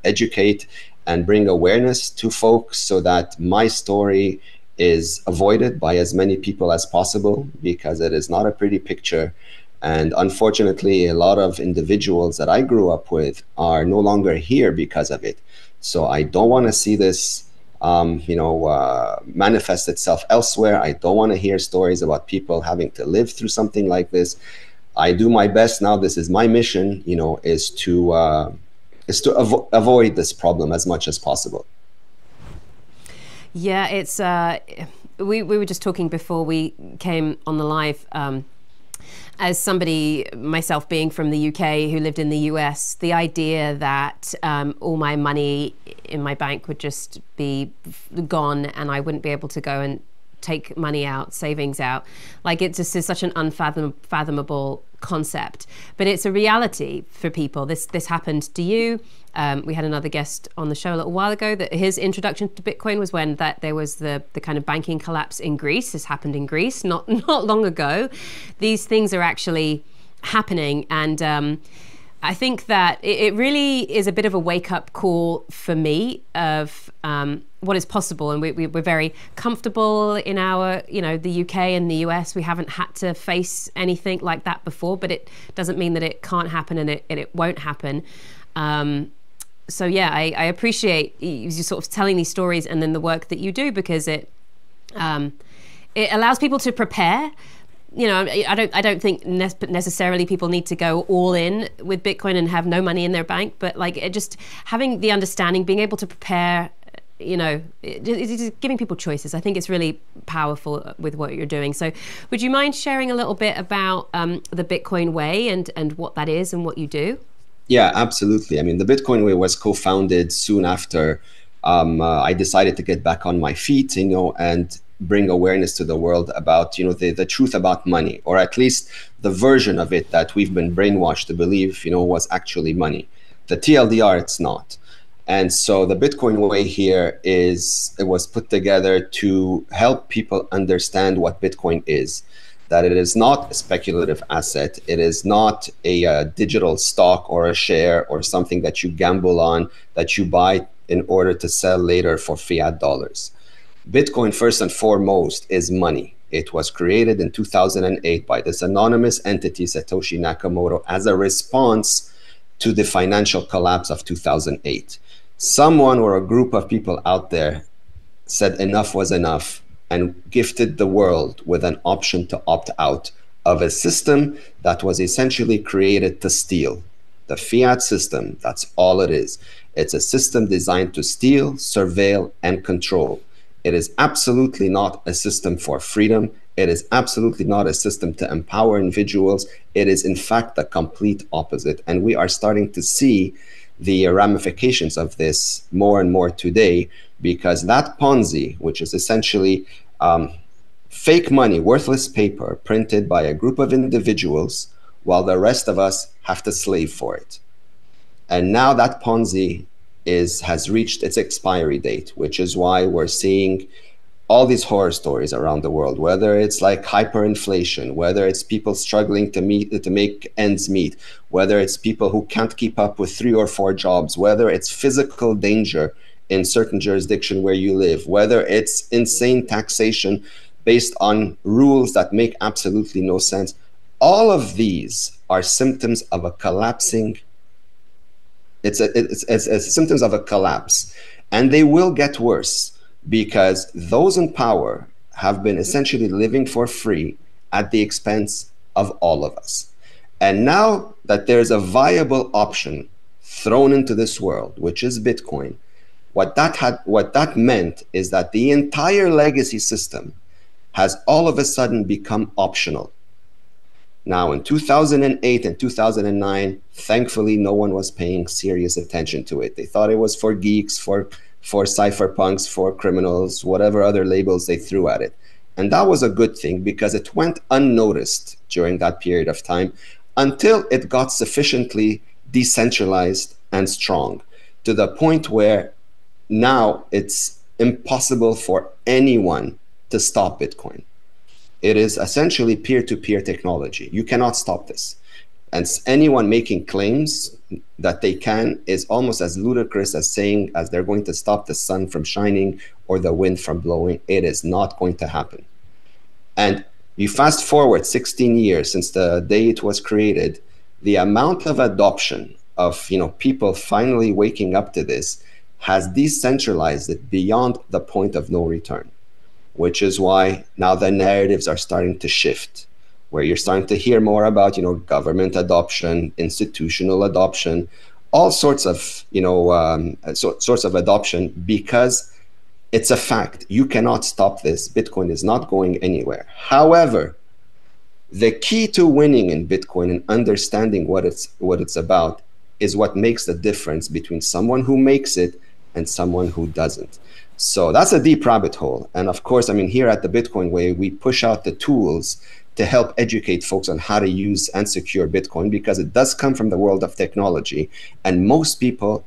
educate and bring awareness to folks, so that my story is avoided by as many people as possible, because it is not a pretty picture. And unfortunately, a lot of individuals that I grew up with are no longer here because of it. So I don't want to see this manifest itself elsewhere. I don't want to hear stories about people having to live through something like this. I do my best now. This is my mission, is to avoid this problem as much as possible. Yeah, it's we were just talking before we came on the live. As somebody, myself being from the UK who lived in the US, the idea that all my money in my bank would just be gone and I wouldn't be able to go and take money out, savings out, like it just is such an unfathomable concept. But it's a reality for people. This happened to you. We had another guest on the show a little while ago that his introduction to Bitcoin was when there was the kind of banking collapse in Greece. This happened in Greece not long ago. These things are actually happening, and I think that it really is a bit of a wake-up call for me of what is possible. And we're very comfortable in our, the UK and the US. We haven't had to face anything like that before, but it doesn't mean that it can't happen, and it won't happen. So yeah, I appreciate you sort of telling these stories and then the work that you do, because it allows people to prepare. I don't think necessarily people need to go all in with Bitcoin and have no money in their bank, but just having the understanding, being able to prepare, it's giving people choices. I think it's really powerful with what you're doing. So would you mind sharing a little bit about the Bitcoin Way and what that is and what you do? Yeah, absolutely. I mean, the Bitcoin Way was co-founded soon after I decided to get back on my feet, and bring awareness to the world about, the truth about money, or at least the version of it that we've been brainwashed to believe, was actually money. The TLDR, it's not. And so the Bitcoin Way here it was put together to help people understand what Bitcoin is, that it is not a speculative asset. It is not a digital stock or a share or something that you gamble on, that you buy in order to sell later for fiat dollars. Bitcoin, first and foremost, is money. It was created in 2008 by this anonymous entity, Satoshi Nakamoto, as a response to the financial collapse of 2008. Someone or a group of people out there said enough was enough and gifted the world with an option to opt out of a system that was essentially created to steal. The fiat system, that's all it is. It's a system designed to steal, surveil, and control. It is absolutely not a system for freedom. It is absolutely not a system to empower individuals. It is, in fact, the complete opposite. And we are starting to see the ramifications of this more and more today, because that Ponzi, which is essentially fake money, worthless paper printed by a group of individuals, while the rest of us have to slave for it. And now that Ponzi has reached its expiry date, which is why we're seeing all these horror stories around the world, whether it's like hyperinflation, whether it's people struggling to make ends meet, whether it's people who can't keep up with 3 or 4 jobs, whether it's physical danger in certain jurisdiction where you live, whether it's insane taxation based on rules that make absolutely no sense. All of these are symptoms of a collapsing, it's symptoms of a collapse, and they will get worse, because those in power have been essentially living for free at the expense of all of us. And now that there's a viable option thrown into this world, which is Bitcoin, what that meant is that the entire legacy system has all of a sudden become optional. Now, in 2008 and 2009, thankfully, no one was paying serious attention to it. They thought it was for geeks, for cypherpunks, for criminals, whatever other labels they threw at it. And that was a good thing, because it went unnoticed during that period of time until it got sufficiently decentralized and strong, to the point where now it's impossible for anyone to stop Bitcoin. It is essentially peer-to-peer technology. You cannot stop this. And anyone making claims that they can is almost as ludicrous as saying as they're going to stop the sun from shining or the wind from blowing. It is not going to happen. And you fast forward 16 years since the day it was created, the amount of adoption of people finally waking up to this has decentralized it beyond the point of no return, which is why now the narratives are starting to shift, where you're starting to hear more about, government adoption, institutional adoption, all sorts of, sorts of adoption, because it's a fact. You cannot stop this. Bitcoin is not going anywhere. However, the key to winning in Bitcoin and understanding what it's about is what makes the difference between someone who makes it and someone who doesn't. So that's a deep rabbit hole. And of course, here at the Bitcoin Way, we push out the tools to help educate folks on how to use and secure Bitcoin, because it does come from the world of technology, and most people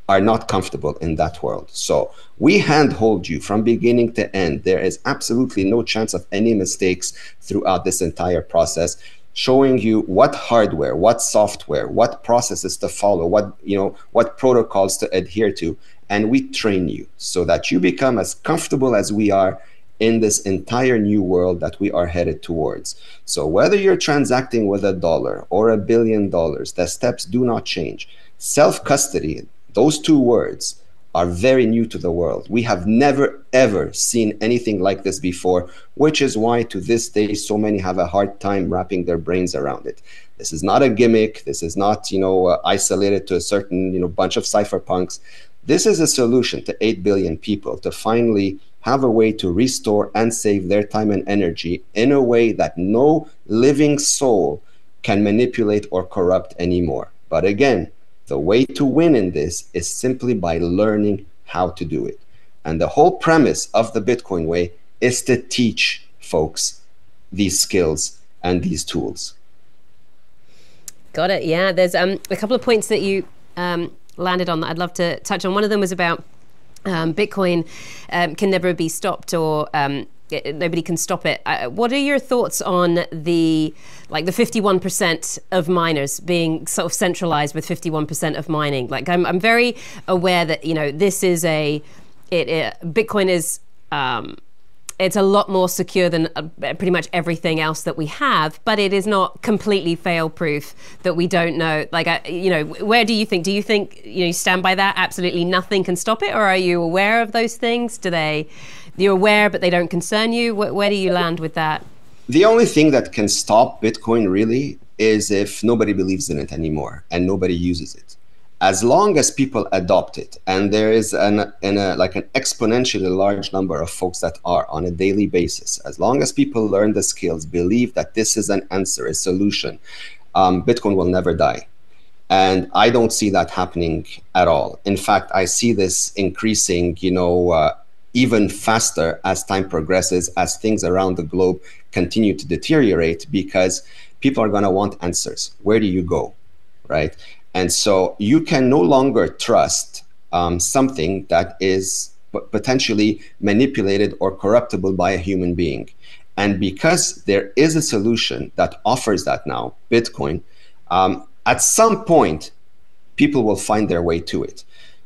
are not comfortable in that world. So we handhold you from beginning to end. There is absolutely no chance of any mistakes throughout this entire process, showing you what hardware, what software, what processes to follow, what protocols to adhere to. And we train you so that you become as comfortable as we are in this entire new world that we are headed towards. So whether you're transacting with $1 or $1 billion, the steps do not change. Self-custody, those two words are very new to the world. We have never, ever seen anything like this before, which is why to this day, so many have a hard time wrapping their brains around it. This is not a gimmick. This is not, isolated to a certain, bunch of cypherpunks. This is a solution to 8 billion people to finally have a way to restore and save their time and energy in a way that no living soul can manipulate or corrupt anymore. But again, the way to win in this is simply by learning how to do it. And the whole premise of the Bitcoin Way is to teach folks these skills and these tools. Got it. Yeah, there's a couple of points that you landed on that I'd love to touch on. One of them was about Bitcoin can never be stopped, or nobody can stop it. What are your thoughts on the 51% of miners being sort of centralized with 51% of mining? Like I'm very aware that this is Bitcoin is it's a lot more secure than pretty much everything else that we have, but it is not completely fail-proof that we don't know. Like, where do you think you stand by that? Absolutely nothing can stop it, or are you aware of those things? You're aware, but they don't concern you? Where do you land with that? The only thing that can stop Bitcoin really is if nobody believes in it anymore and nobody uses it. As long as people adopt it, and there is an exponentially large number of folks that are on a daily basis, as long as people learn the skills, believe that this is an answer, a solution, Bitcoin will never die. And I don't see that happening at all. In fact, I see this increasing, even faster as time progresses, as things around the globe continue to deteriorate, because people are going to want answers. Where do you go, right? And so you can no longer trust something that is potentially manipulated or corruptible by a human being. And because there is a solution that offers that now, Bitcoin, at some point, people will find their way to it.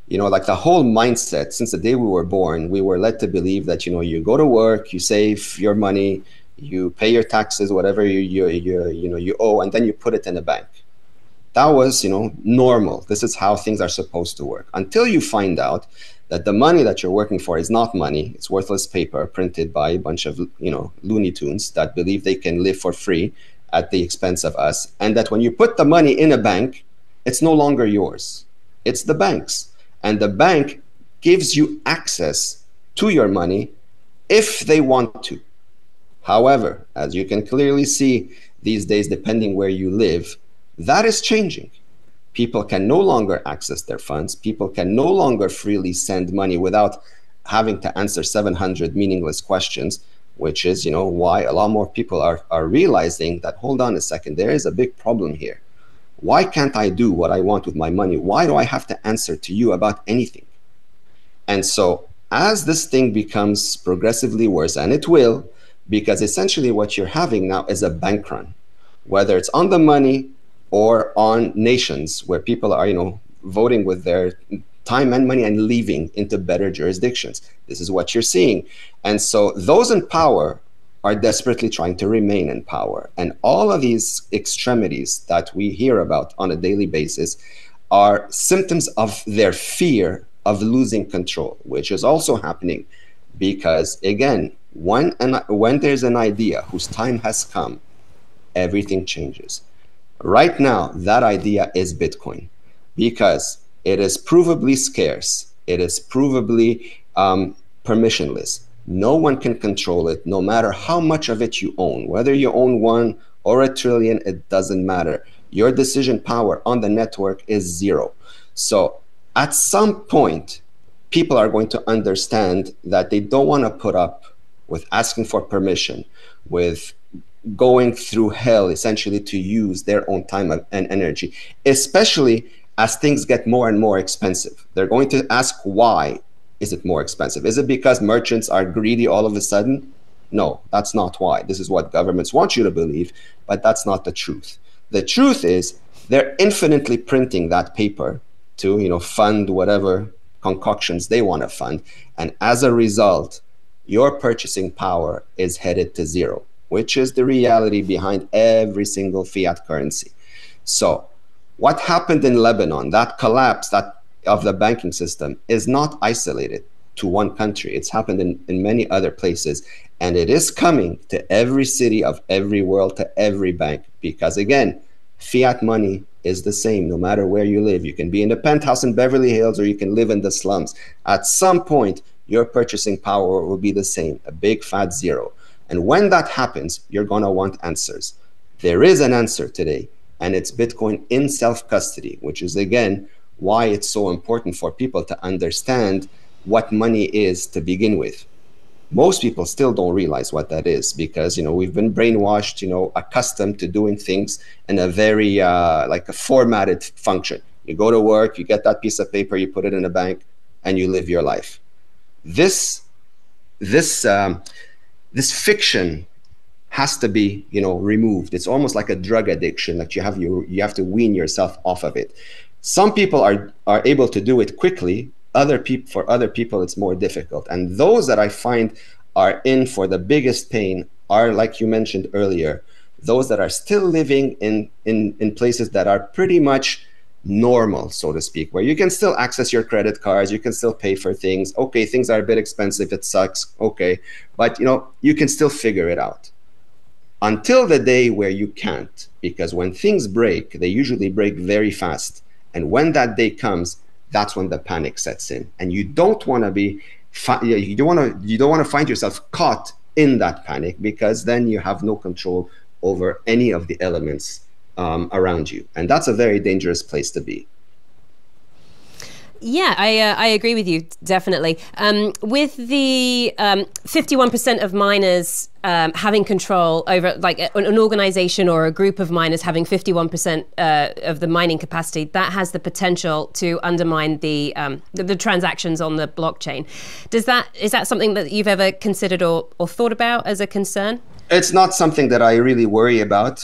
Like the whole mindset, since the day we were born, we were led to believe that, you go to work, you save your money, you pay your taxes, whatever you owe, and then you put it in a bank. That was, normal. This is how things are supposed to work. Until you find out that the money that you're working for is not money. It's worthless paper printed by a bunch of, Looney Tunes that believe they can live for free at the expense of us. And that when you put the money in a bank, it's no longer yours. It's the bank's. And the bank gives you access to your money if they want to. However, as you can clearly see these days, depending where you live, that is changing. People can no longer access their funds. People can no longer freely send money without having to answer 700 meaningless questions, which is, why a lot more people are realizing that, hold on a second, there is a big problem here. Why can't I do what I want with my money? Why do I have to answer to you about anything? And so as this thing becomes progressively worse, and it will, because essentially what you're having now is a bank run, whether it's on the money or on nations where people are, voting with their time and money and leaving into better jurisdictions. This is what you're seeing. And so those in power are desperately trying to remain in power. And all of these extremities that we hear about on a daily basis are symptoms of their fear of losing control, which is also happening because, again, when there's an idea whose time has come, everything changes. Right now, that idea is Bitcoin because it is provably scarce. It is provably permissionless. No one can control it, no matter how much of it you own. Whether you own 1 or 1 trillion, it doesn't matter. Your decision power on the network is 0. So at some point, people are going to understand that they don't want to put up with asking for permission, with going through hell, essentially, to use their own time and energy, especially as things get more and more expensive. They're going to ask, why is it more expensive? Is it because merchants are greedy all of a sudden? No, that's not why. This is what governments want you to believe, but that's not the truth. The truth is they're infinitely printing that paper to, fund whatever concoctions they want to fund. And as a result, your purchasing power is headed to 0, which is the reality behind every single fiat currency. So what happened in Lebanon, that collapse of the banking system, is not isolated to one country. It's happened in many other places. And it is coming to every city of every world, to every bank. Because again, fiat money is the same no matter where you live. You can be in a penthouse in Beverly Hills or you can live in the slums. At some point, your purchasing power will be the same, a big fat 0. And when that happens, you're going to want answers. There is an answer today, and it's Bitcoin in self-custody, which is, again, why it's so important for people to understand what money is to begin with. Most people still don't realize what that is because, we've been brainwashed, accustomed to doing things in a very like a formatted function. You go to work, you get that piece of paper, you put it in a bank, and you live your life. This fiction has to be, removed. It's almost like a drug addiction that you have to wean yourself off of it. Some people are able to do it quickly. For other people, it's more difficult. And those that I find are in for the biggest pain are, like you mentioned earlier, those that are still living in places that are pretty much normal, so to speak, where you can still access your credit cards, you can still pay for things. Okay, things are a bit expensive, it sucks, okay, but you can still figure it out. Until the day where you can't, because when things break, they usually break very fast. And when that day comes, that's when the panic sets in. And you don't want to be, you don't want to find yourself caught in that panic, because then you have no control over any of the elements around you. And that's a very dangerous place to be. Yeah, I agree with you, definitely. With the 51% of miners having control over, like an organization or a group of miners having 51% of the mining capacity, that has the potential to undermine the transactions on the blockchain. Is that something that you've ever considered or thought about as a concern? It's not something that I really worry about.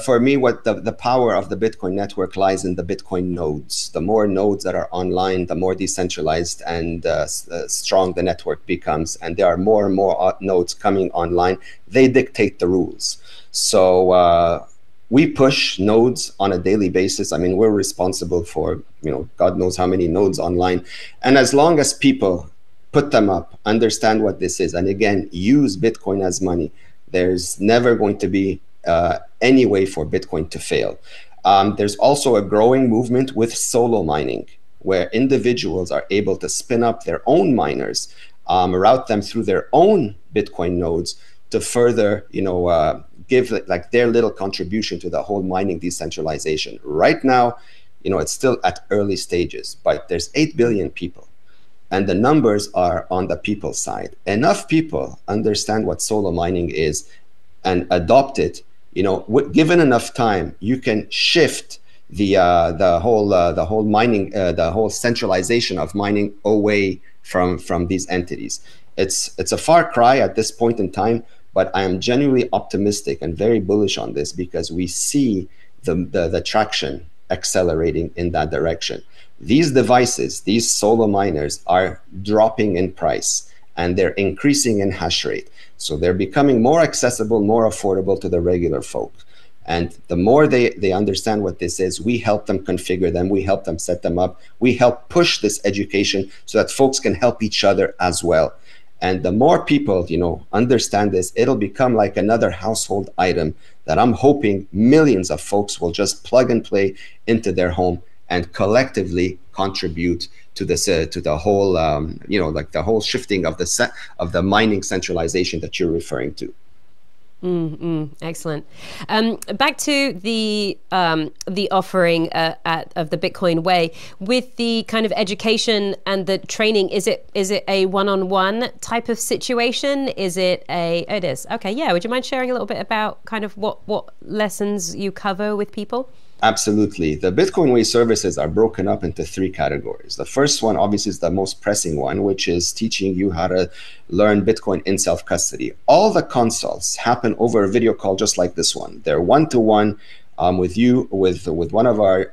For me, what the power of the Bitcoin network lies in the Bitcoin nodes. The more nodes that are online, the more decentralized and strong the network becomes. And there are more and more nodes coming online. They dictate the rules. So we push nodes on a daily basis. I mean, we're responsible for, God knows how many nodes online. And as long as people put them up, understand what this is, and again, use Bitcoin as money, there's never going to be any way for Bitcoin to fail. There's also a growing movement with solo mining, where individuals are able to spin up their own miners, route them through their own Bitcoin nodes to further, give like their little contribution to the whole mining decentralization. Right now, it's still at early stages, but there's 8 billion people. And the numbers are on the people's side. Enough people understand what solo mining is and adopt it. Given enough time, you can shift the whole mining, the whole centralization of mining away from these entities. It's a far cry at this point in time, but I am genuinely optimistic and very bullish on this, because we see the traction accelerating in that direction. These devices, these solo miners, are dropping in price, and they're increasing in hash rate. So they're becoming more accessible, more affordable to the regular folk. And the more they understand what this is, we help them configure them, we help them set them up, we help push this education so that folks can help each other as well. And the more people, understand this, it'll become like another household item that I'm hoping millions of folks will just plug and play into their home and collectively contribute to this, to the whole, like the whole shifting of the mining centralization that you're referring to. Excellent. Back to the offering of the Bitcoin Way, with the kind of education and the training. Is it a one-on-one type of situation? Is it it is. Okay. Yeah. Would you mind sharing a little bit about kind of what lessons you cover with people? Absolutely. The Bitcoin Way services are broken up into 3 categories. The first one, obviously, is the most pressing one, which is teaching you how to learn Bitcoin in self-custody. All the consults happen over a video call just like this one. They're one-to-one with you, with one of our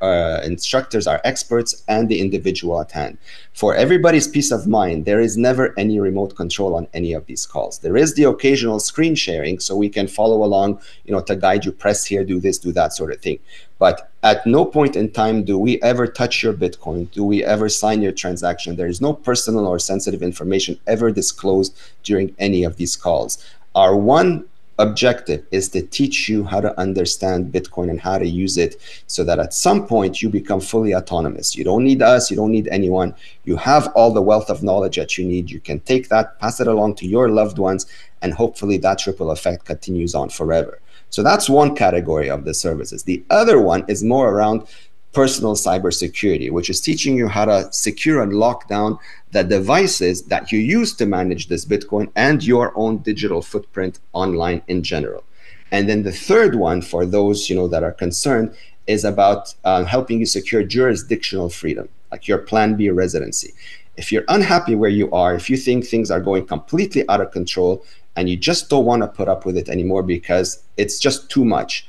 instructors, our experts, and the individual at hand. For everybody's peace of mind, there is never any remote control on any of these calls. There is the occasional screen sharing, so we can follow along, to guide you, press here, do this, do that sort of thing. But at no point in time do we ever touch your Bitcoin, do we ever sign your transaction. There is no personal or sensitive information ever disclosed during any of these calls. Our one objective is to teach you how to understand Bitcoin and how to use it, so that at some point you become fully autonomous. You don't need us, you don't need anyone. You have all the wealth of knowledge that you need. You can take that, pass it along to your loved ones, and hopefully that ripple effect continues on forever. So that's one category of the services. The other one is more around personal cybersecurity, which is teaching you how to secure and lock down the devices that you use to manage this Bitcoin and your own digital footprint online in general. And then the third one, for those that are concerned, is about helping you secure jurisdictional freedom, like your Plan B residency. If you're unhappy where you are, if you think things are going completely out of control and you just don't want to put up with it anymore because it's just too much,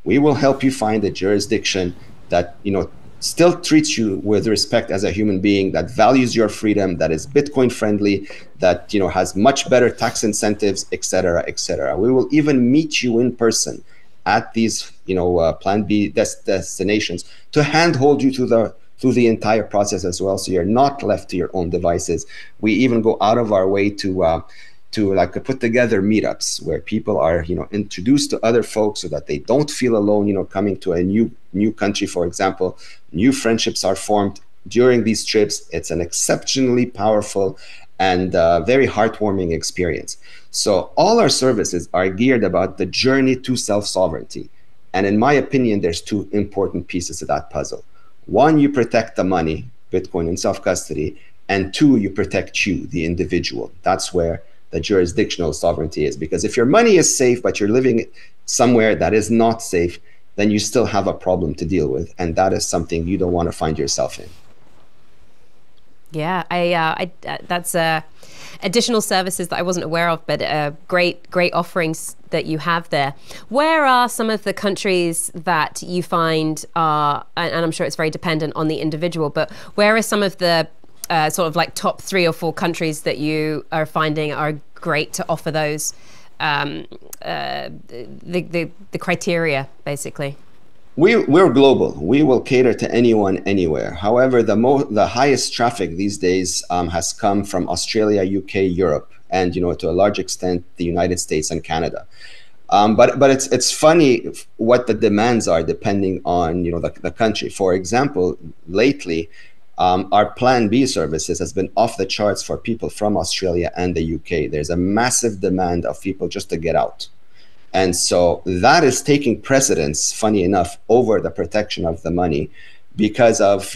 we will help you find a jurisdiction that still treats you with respect as a human being, that values your freedom, that is Bitcoin friendly, that has much better tax incentives, etc., etc. We will even meet you in person at these Plan B destinations to handhold you through the entire process as well, so you're not left to your own devices. We even go out of our way to put together meetups where people are introduced to other folks so that they don't feel alone coming to a new country, for example. New friendships are formed during these trips. It's an exceptionally powerful and very heartwarming experience. So all our services are geared about the journey to self-sovereignty. And in my opinion, there's two important pieces to that puzzle. One, you protect the money, Bitcoin and self-custody, and two, you protect you, the individual. That's where the jurisdictional sovereignty is. Because if your money is safe, but you're living somewhere that is not safe, then you still have a problem to deal with. And that is something you don't want to find yourself in. Yeah, that's additional services that I wasn't aware of, but great offerings that you have there. Where are some of the countries that you find are, and I'm sure it's very dependent on the individual, but where are some of the sort of like top 3 or 4 countries that you are finding are great to offer those the criteria, basically? We're global. We will cater to anyone, anywhere. However, the highest traffic these days has come from Australia, UK, Europe, and to a large extent the United States and Canada. But it's funny what the demands are depending on the country. For example, lately our Plan B services has been off the charts for people from Australia and the UK. There's a massive demand of people just to get out. And so that is taking precedence, funny enough, over the protection of the money because of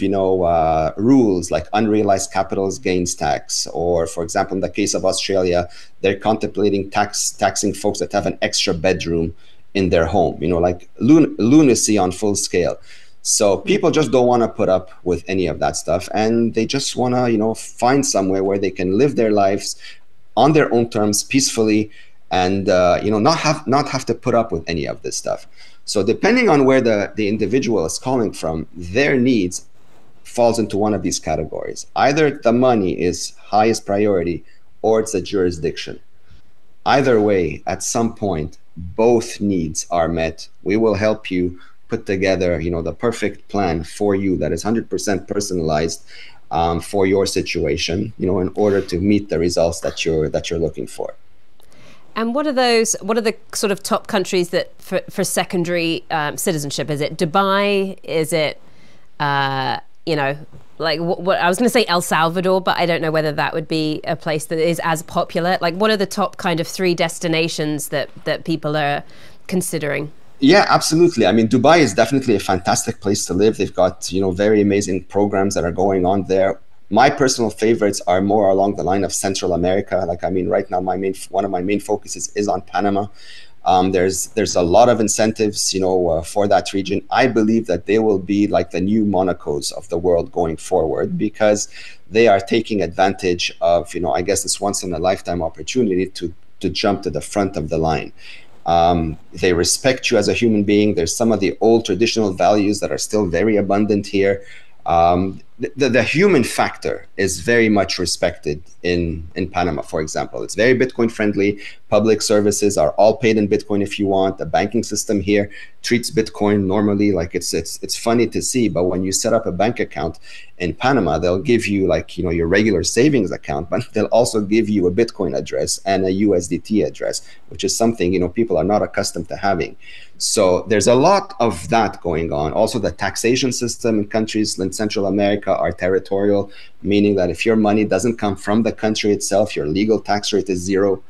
rules like unrealized capital gains tax, or for example, in the case of Australia, they're contemplating taxing folks that have an extra bedroom in their home, like lunacy on full scale. So people just don't want to put up with any of that stuff, and they just want to find somewhere where they can live their lives on their own terms peacefully, and not have to put up with any of this stuff. So depending on where the individual is calling from, their needs falls into one of these categories. Either the money is highest priority or it's a jurisdiction. Either way, at some point, both needs are met. We will help you put together the perfect plan for you that is 100% personalized for your situation, in order to meet the results that you're looking for. And what are the sort of top countries that for secondary citizenship? Is it Dubai? Is it, like what I was going to say El Salvador, but I don't know whether that would be a place that is as popular. Like, what are the top kind of 3 destinations that people are considering? Yeah, absolutely. I mean, Dubai is definitely a fantastic place to live. They've got, very amazing programs that are going on there. My personal favorites are more along the line of Central America. Like, I mean, right now, one of my main focuses is on Panama. There's a lot of incentives, for that region. I believe that they will be like the new Monacos of the world going forward, because they are taking advantage of, I guess, this once in a lifetime opportunity to jump to the front of the line. They respect you as a human being. There's some of the old traditional values that are still very abundant here. The human factor is very much respected in Panama, for example. It's very Bitcoin friendly. Public services are all paid in Bitcoin if you want. The banking system here treats Bitcoin normally. Like, it's funny to see, but when you set up a bank account in Panama, they'll give you your regular savings account, but they'll also give you a Bitcoin address and a USDT address, which is something people are not accustomed to having. So there's a lot of that going on. Also, the taxation system in countries in Central America are territorial, meaning that if your money doesn't come from the country itself, your legal tax rate is 0.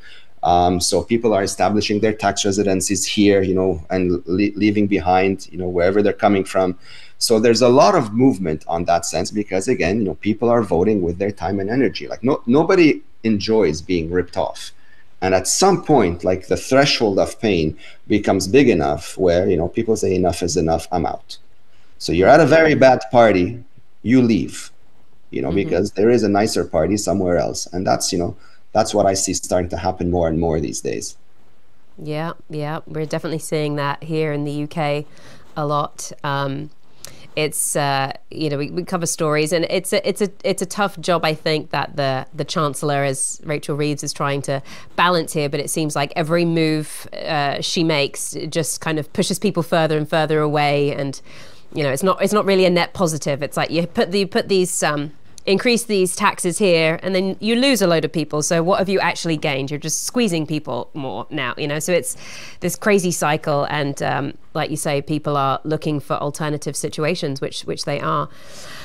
So people are establishing their tax residencies here, and leaving behind, wherever they're coming from. So there's a lot of movement on that sense, because again, people are voting with their time and energy. Like, nobody enjoys being ripped off. And at some point, like, the threshold of pain becomes big enough where, people say enough is enough, I'm out. So you're at a very bad party, you leave, because there is a nicer party somewhere else. And that's what I see starting to happen more and more these days. Yeah, we're definitely seeing that here in the UK a lot. it's we cover stories, and it's a tough job, I think, that the Chancellor, as Rachel Reeves, is trying to balance here. But it seems like every move she makes just kind of pushes people further and further away, and it's not really a net positive. It's like you put these increase these taxes here, and then you lose a load of people. So what have you actually gained? You're just squeezing people more now, So it's this crazy cycle, and like you say, people are looking for alternative situations, which they are.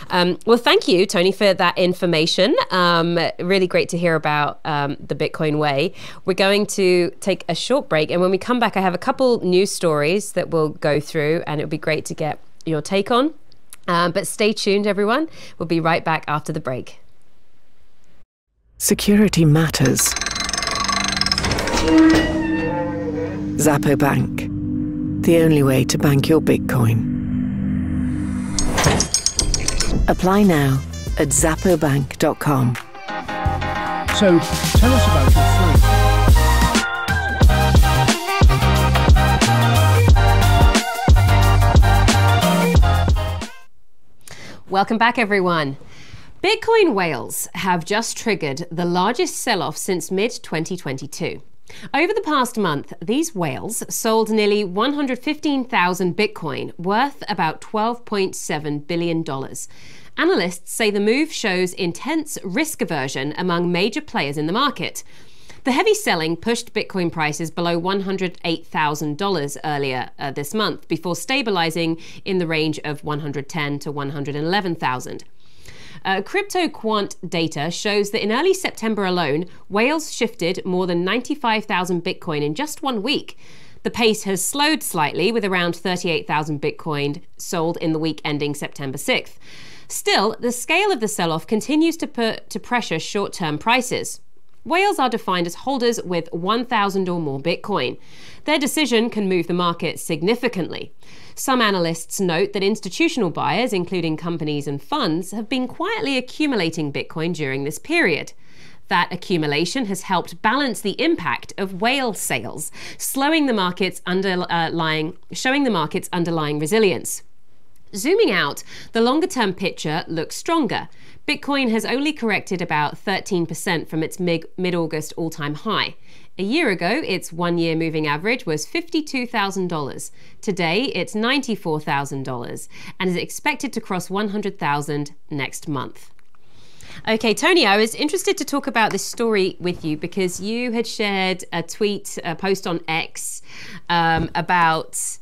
Well, thank you, Tony, for that information. Really great to hear about the Bitcoin way. We're going to take a short break, and when we come back, I have a couple news stories that we'll go through, and it would be great to get your take on. But stay tuned, everyone. We'll be right back after the break. Security matters. Xapo Bank, the only way to bank your Bitcoin. Apply now at xapobank.com. So, tell us about your free. Welcome back, everyone. Bitcoin whales have just triggered the largest sell-off since mid-2022. Over the past month, these whales sold nearly 115,000 Bitcoin, worth about $12.7 billion. Analysts say the move shows intense risk aversion among major players in the market. The heavy selling pushed Bitcoin prices below $108,000 earlier this month, before stabilizing in the range of $110,000 to $111,000. Crypto Quant data shows that in early September alone, whales shifted more than 95,000 Bitcoin in just 1 week. The pace has slowed slightly, with around 38,000 Bitcoin sold in the week ending September 6th. Still, the scale of the sell-off continues to put to pressure short-term prices. Whales are defined as holders with 1,000 or more Bitcoin. Their decision can move the market significantly. Some analysts note that institutional buyers, including companies and funds, have been quietly accumulating Bitcoin during this period. That accumulation has helped balance the impact of whale sales, showing the market's underlying resilience. Zooming out, the longer-term picture looks stronger. Bitcoin has only corrected about 13% from its mid-August all-time high. A year ago, its one-year moving average was $52,000. Today, it's $94,000 and is expected to cross $100,000 next month. Okay, Tony, I was interested to talk about this story with you because you had shared a post on X about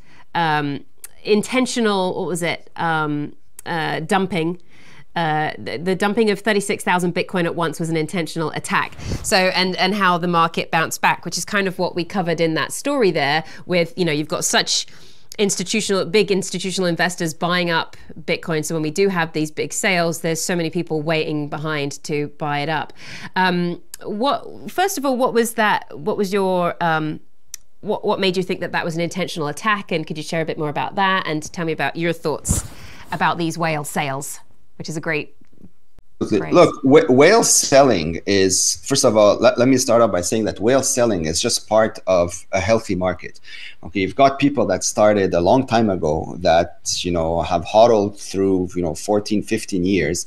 intentional, dumping. The dumping of 36,000 Bitcoin at once was an intentional attack. So, and how the market bounced back, which is kind of what we covered in that story there with, you've got such big institutional investors buying up Bitcoin. So when we do have these big sales, there's so many people waiting behind to buy it up. First of all, what was that? What was your, what made you think that was an intentional attack? And could you share a bit more about that and tell me about your thoughts about these whale sales, which is a great phrase. Look, whale selling is, first of all, let me start off by saying that whale selling is just part of a healthy market. Okay, you've got people that started a long time ago that, have hodled through, 14, 15 years.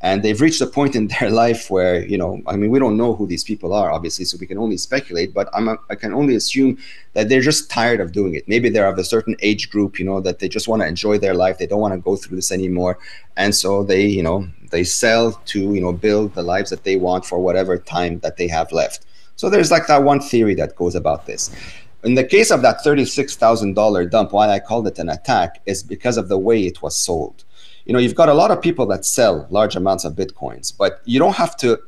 And they've reached a point in their life where, we don't know who these people are, obviously, so we can only speculate, but I can only assume that they're just tired of doing it. Maybe they're of a certain age group, that they just want to enjoy their life. They don't want to go through this anymore. And so they, they sell to, build the lives that they want for whatever time that they have left. So there's like that one theory that goes about this. In the case of that $36,000 dump, why I called it an attack is because of the way it was sold. You've got a lot of people that sell large amounts of Bitcoins, but you don't have to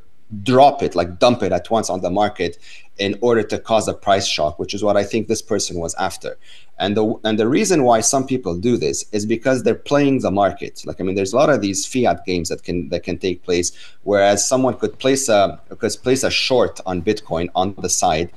drop it, like dump it at once on the market in order to cause a price shock, which is what I think this person was after. And the reason why some people do this is because they're playing the market. There's a lot of these fiat games that can take place, whereas someone could place a short on Bitcoin on the side,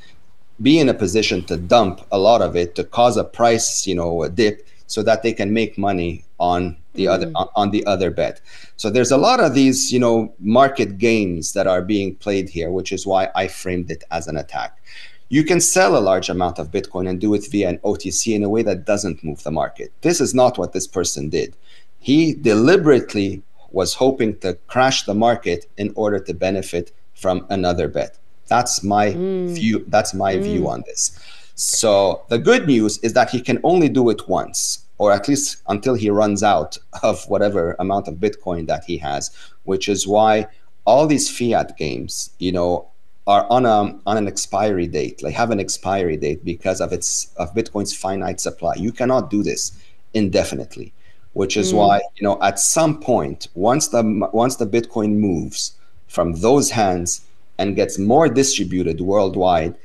be in a position to dump a lot of it to cause a price, a dip, so that they can make money on the other bet. So there's a lot of these, market games that are being played here, which is why I framed it as an attack. You can sell a large amount of Bitcoin and do it via an OTC in a way that doesn't move the market. This is not what this person did. He deliberately was hoping to crash the market in order to benefit from another bet. That's my view. That's my view on this. So the good news is that he can only do it once, or at least until he runs out of whatever amount of Bitcoin that he has, which is why all these fiat games, you know, are on an expiry date, like have an expiry date because of Bitcoin's finite supply. You cannot do this indefinitely, which is why, you know, at some point, once the Bitcoin moves from those hands and gets more distributed worldwide,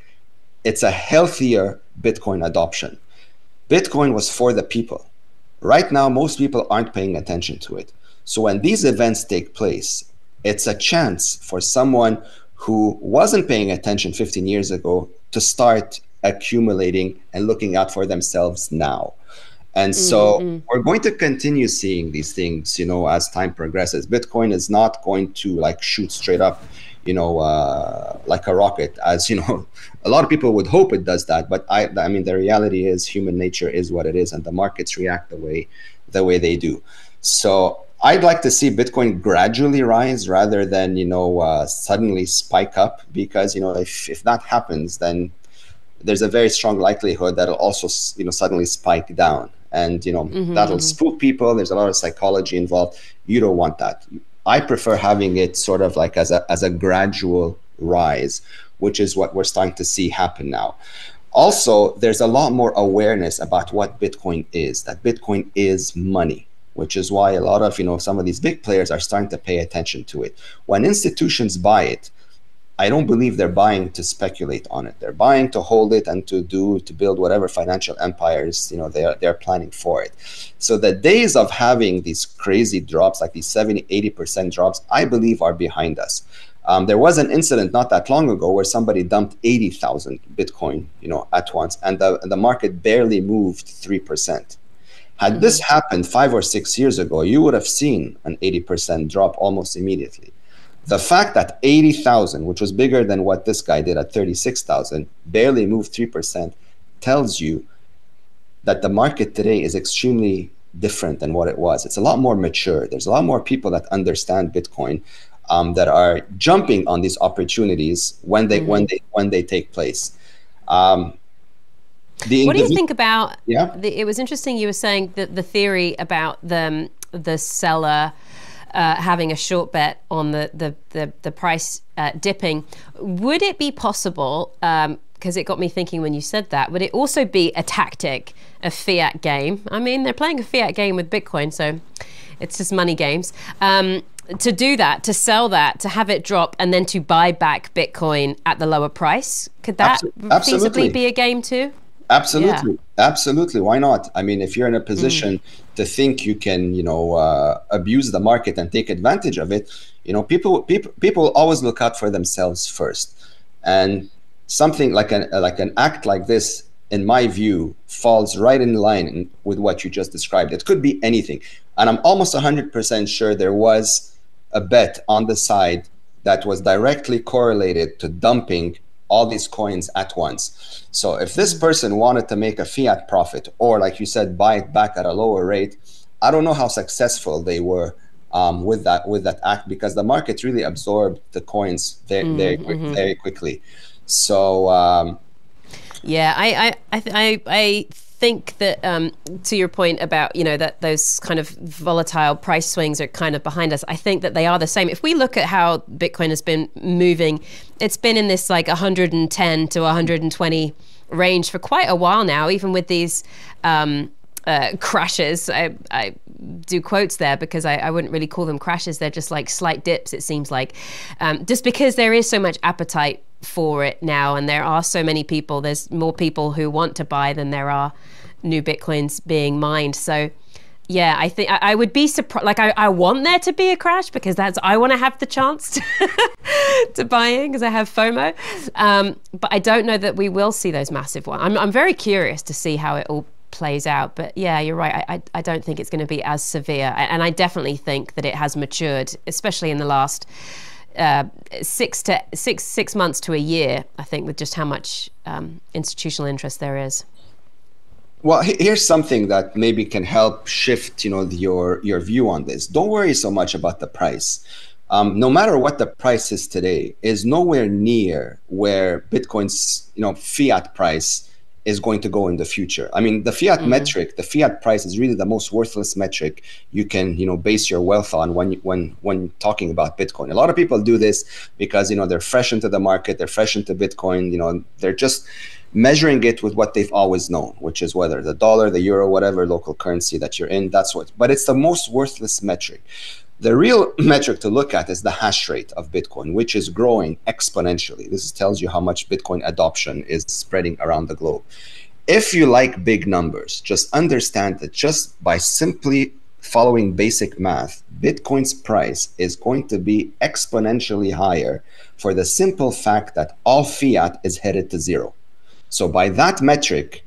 it's a healthier Bitcoin adoption. Bitcoin was for the people. Right now, most people aren't paying attention to it. So when these events take place, it's a chance for someone who wasn't paying attention 15 years ago to start accumulating and looking out for themselves now. And so we're going to continue seeing these things, you know, as time progresses. Bitcoin is not going to like shoot straight up, you know, like a rocket, as, you know, a lot of people would hope it does that. But I mean, the reality is human nature is what it is, and the markets react the way they do. So I'd like to see Bitcoin gradually rise rather than, you know, suddenly spike up, because, you know, if that happens, then there's a very strong likelihood that it'll also, you know, suddenly spike down. And, you know, that'll spook people. There's a lot of psychology involved. You don't want that. I prefer having it sort of like as a gradual rise, which is what we're starting to see happen now. Also, there's a lot more awareness about what Bitcoin is, that Bitcoin is money, which is why a lot of, you know, some of these big players are starting to pay attention to it. When institutions buy it, I don't believe they're buying to speculate on it. They're buying to hold it and to build whatever financial empires, you know, they're planning for it. So the days of having these crazy drops, like these 70-80% drops, I believe are behind us. There was an incident not that long ago where somebody dumped 80,000 Bitcoin, you know, at once, and the market barely moved 3%. Had this happened 5 or 6 years ago, you would have seen an 80% drop almost immediately. The fact that 80,000, which was bigger than what this guy did at 36,000, barely moved 3%, tells you that the market today is extremely different than what it was. It's a lot more mature. There's a lot more people that understand Bitcoin, that are jumping on these opportunities when they take place. What do you think about? Yeah, it was interesting. You were saying that the theory about the seller having a short bet on the price dipping. Would it be possible? Because it got me thinking when you said that. Would it also be a tactic, a fiat game? I mean, they're playing a fiat game with Bitcoin, so it's just money games. To do that, to sell that, to have it drop, and then to buy back Bitcoin at the lower price. Could that feasibly be a game too? Absolutely. Yeah. Absolutely. Why not? I mean, if you're in a position to think you can, you know, abuse the market and take advantage of it, you know, people always look out for themselves first. And something like an act like this, in my view, falls right in line with what you just described. It could be anything. And I'm almost 100% sure there was a bet on the side that was directly correlated to dumping all these coins at once. So if this person wanted to make a fiat profit, or like you said, buy it back at a lower rate, I don't know how successful they were with that act, because the market really absorbed the coins very quickly. So yeah, I think that to your point about, you know, that those kind of volatile price swings are kind of behind us. I think that they are the same. If we look at how Bitcoin has been moving, it's been in this like 110 to 120 range for quite a while now, even with these crashes. I do quotes there because I wouldn't really call them crashes. They're just like slight dips, it seems like, just because there is so much appetite for it now, and there are so many people. There's more people who want to buy than there are new Bitcoins being mined. So yeah, I think I would be surprised. Like I want there to be a crash, because I want to have the chance to buy in, because I have FOMO. But I don't know that we will see those massive ones. I'm very curious to see how it all plays out. But yeah, you're right. I don't think it's going to be as severe. And I definitely think that it has matured, especially in the last 6 months to a year, I think, with just how much institutional interest there is. Well, here's something that maybe can help shift, your view on this. Don't worry so much about the price. No matter what the price is today, is nowhere near where Bitcoin's, fiat price is going to go in the future. I mean, the fiat metric, the fiat price is really the most worthless metric you can, base your wealth on when talking about Bitcoin. A lot of people do this because, they're fresh into the market, they're fresh into Bitcoin, they're just measuring it with what they've always known, which is whether the dollar, the euro, whatever local currency that you're in, but it's the most worthless metric. The real metric to look at is the hash rate of Bitcoin, which is growing exponentially. This tells you how much Bitcoin adoption is spreading around the globe. If you like big numbers, just understand that just by simply following basic math, Bitcoin's price is going to be exponentially higher for the simple fact that all fiat is headed to zero. So by that metric,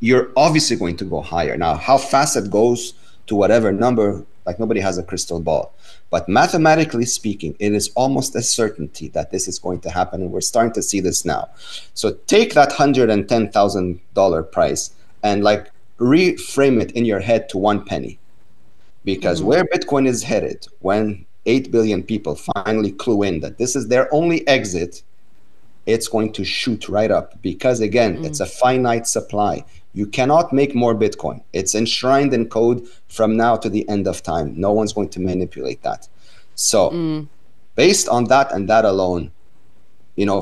you're obviously going to go higher. Now, how fast it goes to whatever number, like nobody has a crystal ball. But mathematically speaking, it is almost a certainty that this is going to happen. And we're starting to see this now. So take that $110,000 price and reframe it in your head to 1 penny. Because where Bitcoin is headed, when 8 billion people finally clue in that this is their only exit, it's going to shoot right up because, again, it's a finite supply. You cannot make more Bitcoin. It's enshrined in code from now to the end of time. No one's going to manipulate that. So based on that and that alone,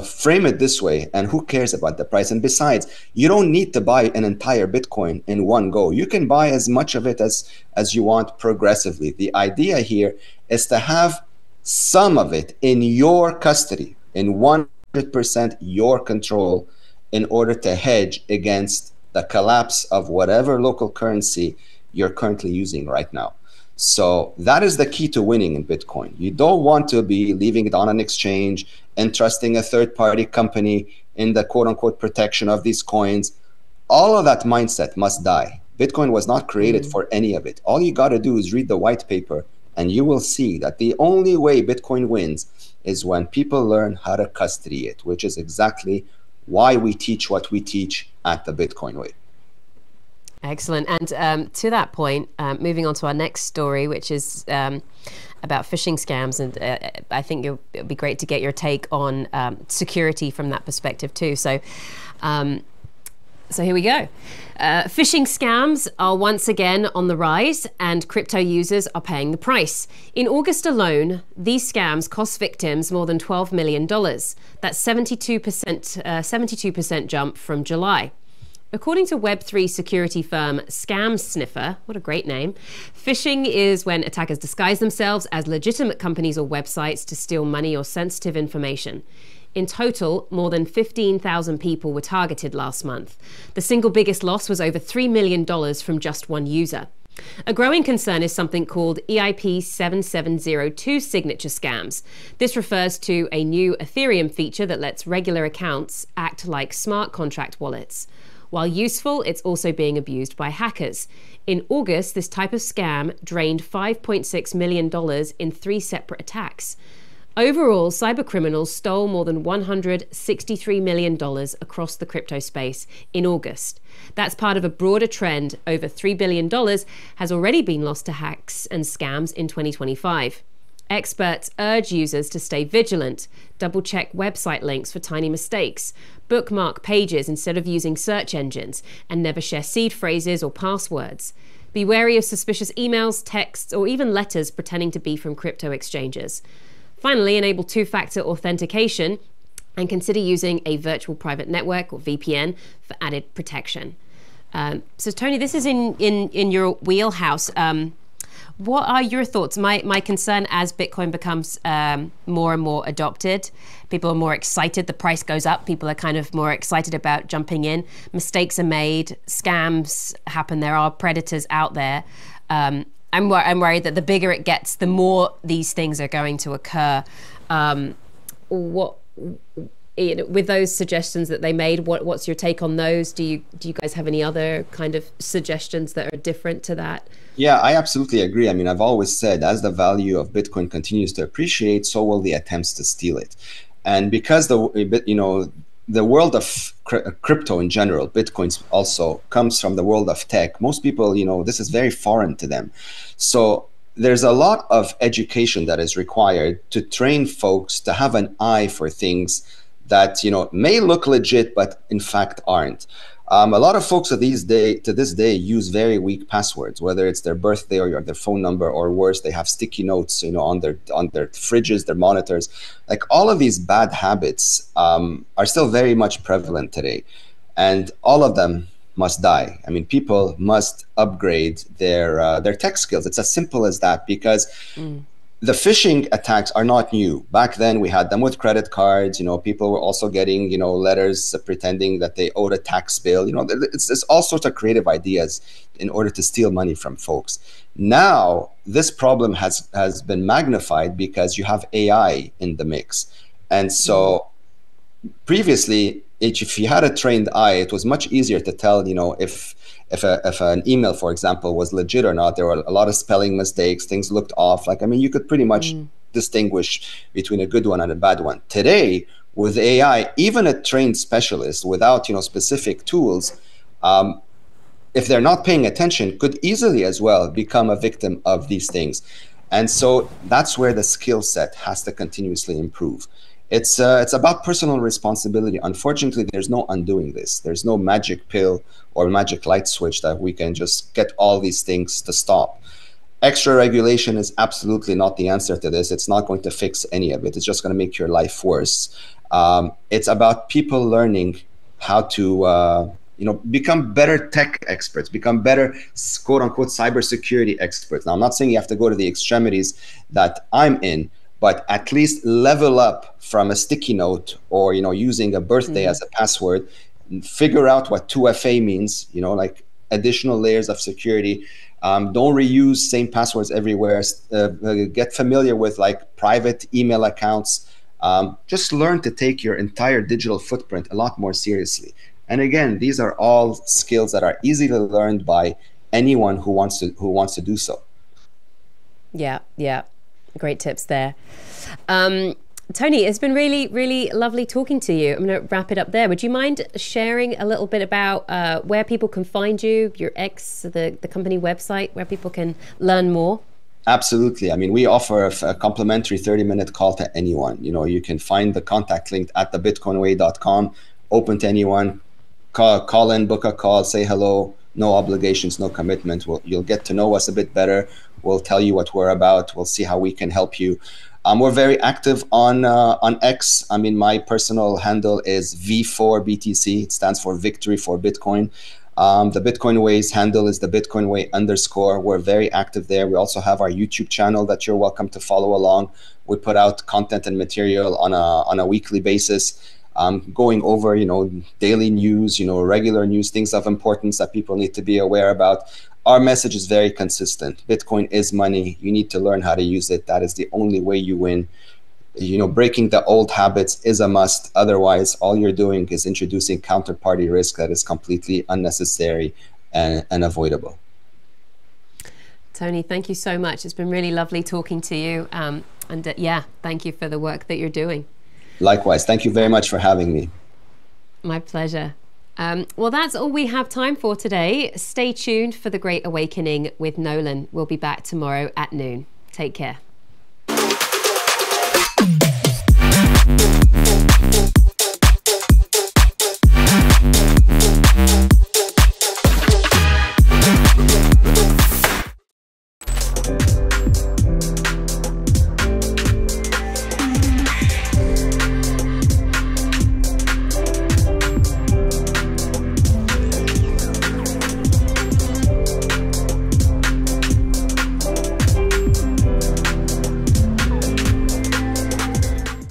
frame it this way, and who cares about the price? And besides, you don't need to buy an entire Bitcoin in one go. You can buy as much of it as you want progressively. The idea here is to have some of it in your custody, in 100% your control, in order to hedge against the collapse of whatever local currency you're currently using right now. So that is the key to winning in Bitcoin. You don't want to be leaving it on an exchange and trusting a third-party company in the quote-unquote protection of these coins. All of that mindset must die. Bitcoin was not created for any of it. All you got to do is read the white paper, and you will see that the only way Bitcoin wins is when people learn how to custody it, which is exactly why we teach what we teach at the Bitcoin Way. Excellent. And to that point, moving on to our next story, which is about phishing scams. And I think it would be great to get your take on security from that perspective too. So here we go. Phishing scams are once again on the rise, and crypto users are paying the price. In August alone, these scams cost victims more than $12 million. That's 72% jump from July. According to Web3 security firm Scam Sniffer, what a great name, phishing is when attackers disguise themselves as legitimate companies or websites to steal money or sensitive information. In total, more than 15,000 people were targeted last month. The single biggest loss was over $3 million from just one user. A growing concern is something called EIP 7702 signature scams. This refers to a new Ethereum feature that lets regular accounts act like smart contract wallets. While useful, it's also being abused by hackers. In August, this type of scam drained $5.6 million in 3 separate attacks. Overall, cybercriminals stole more than $163 million across the crypto space in August. That's part of a broader trend. Over $3 billion has already been lost to hacks and scams in 2025. Experts urge users to stay vigilant, double-check website links for tiny mistakes, bookmark pages instead of using search engines, and never share seed phrases or passwords. Be wary of suspicious emails, texts, or even letters pretending to be from crypto exchanges. Finally, enable two-factor authentication and consider using a virtual private network or VPN for added protection. So Tony, this is in your wheelhouse. What are your thoughts? My concern as Bitcoin becomes more and more adopted, people are more excited, the price goes up, people are kind of more excited about jumping in, mistakes are made, scams happen, there are predators out there. I'm worried that the bigger it gets, the more these things are going to occur. With those suggestions that they made, what's your take on those? Do you guys have any other kind of suggestions that are different to that? Yeah, I absolutely agree. I mean, I've always said as the value of Bitcoin continues to appreciate, so will the attempts to steal it. And because the world of crypto in general, Bitcoins also, comes from the world of tech. Most people, this is very foreign to them. So there's a lot of education that is required to train folks to have an eye for things that, may look legit, but in fact aren't. A lot of folks to this day use very weak passwords, whether it's their birthday or their phone number, or worse, they have sticky notes, on their fridges, their monitors. Like, all of these bad habits are still very much prevalent today, and all of them must die. I mean, people must upgrade their tech skills. It's as simple as that, because the phishing attacks are not new. Back then, we had them with credit cards. People were also getting, letters pretending that they owed a tax bill. It's all sorts of creative ideas in order to steal money from folks. Now, this problem has been magnified because you have AI in the mix. And so previously, if you had a trained eye, it was much easier to tell, if an email, for example, was legit or not. There were a lot of spelling mistakes, things looked off. You could pretty much distinguish between a good one and a bad one. Today, with AI, even a trained specialist without, specific tools, if they're not paying attention, could easily as well become a victim of these things. And so that's where the skill set has to continuously improve. It's about personal responsibility. Unfortunately, there's no undoing this. There's no magic pill or magic light switch that we can just get all these things to stop. Extra regulation is absolutely not the answer to this. It's not going to fix any of it. It's just going to make your life worse. It's about people learning how to become better tech experts, become better, quote unquote, cybersecurity experts. Now, I'm not saying you have to go to the extremities that I'm in, but at least level up from a sticky note or, using a birthday as a password. Figure out what 2FA means, like additional layers of security. Don't reuse same passwords everywhere. Get familiar with like private email accounts. Just learn to take your entire digital footprint a lot more seriously. And again, these are all skills that are easily learned by anyone who wants to do so. Yeah. Great tips there. Tony, it's been really, really lovely talking to you. I'm going to wrap it up there. Would you mind sharing a little bit about where people can find you, your the company website, where people can learn more? Absolutely. I mean, we offer a complimentary 30-minute call to anyone. You can find the contact link at thebitcoinway.com, open to anyone. Call in, book a call, say hello. No obligations, no commitment. You'll get to know us a bit better. We'll tell you what we're about. We'll see how we can help you. We're very active on X. I mean, my personal handle is V4BTC. It stands for Victory for Bitcoin. The Bitcoin Way's handle is the Bitcoin Way _. We're very active there. We also have our YouTube channel that you're welcome to follow along. We put out content and material on a weekly basis. Going over, daily news, regular news, things of importance that people need to be aware about. Our message is very consistent. Bitcoin is money. You need to learn how to use it. That is the only way you win. Breaking the old habits is a must. Otherwise, all you're doing is introducing counterparty risk that is completely unnecessary and unavoidable. Tony, thank you so much. It's been really lovely talking to you. Thank you for the work that you're doing. Likewise. Thank you very much for having me. My pleasure. Well, that's all we have time for today. Stay tuned for The Great Awakening with Nolan. We'll be back tomorrow at noon. Take care.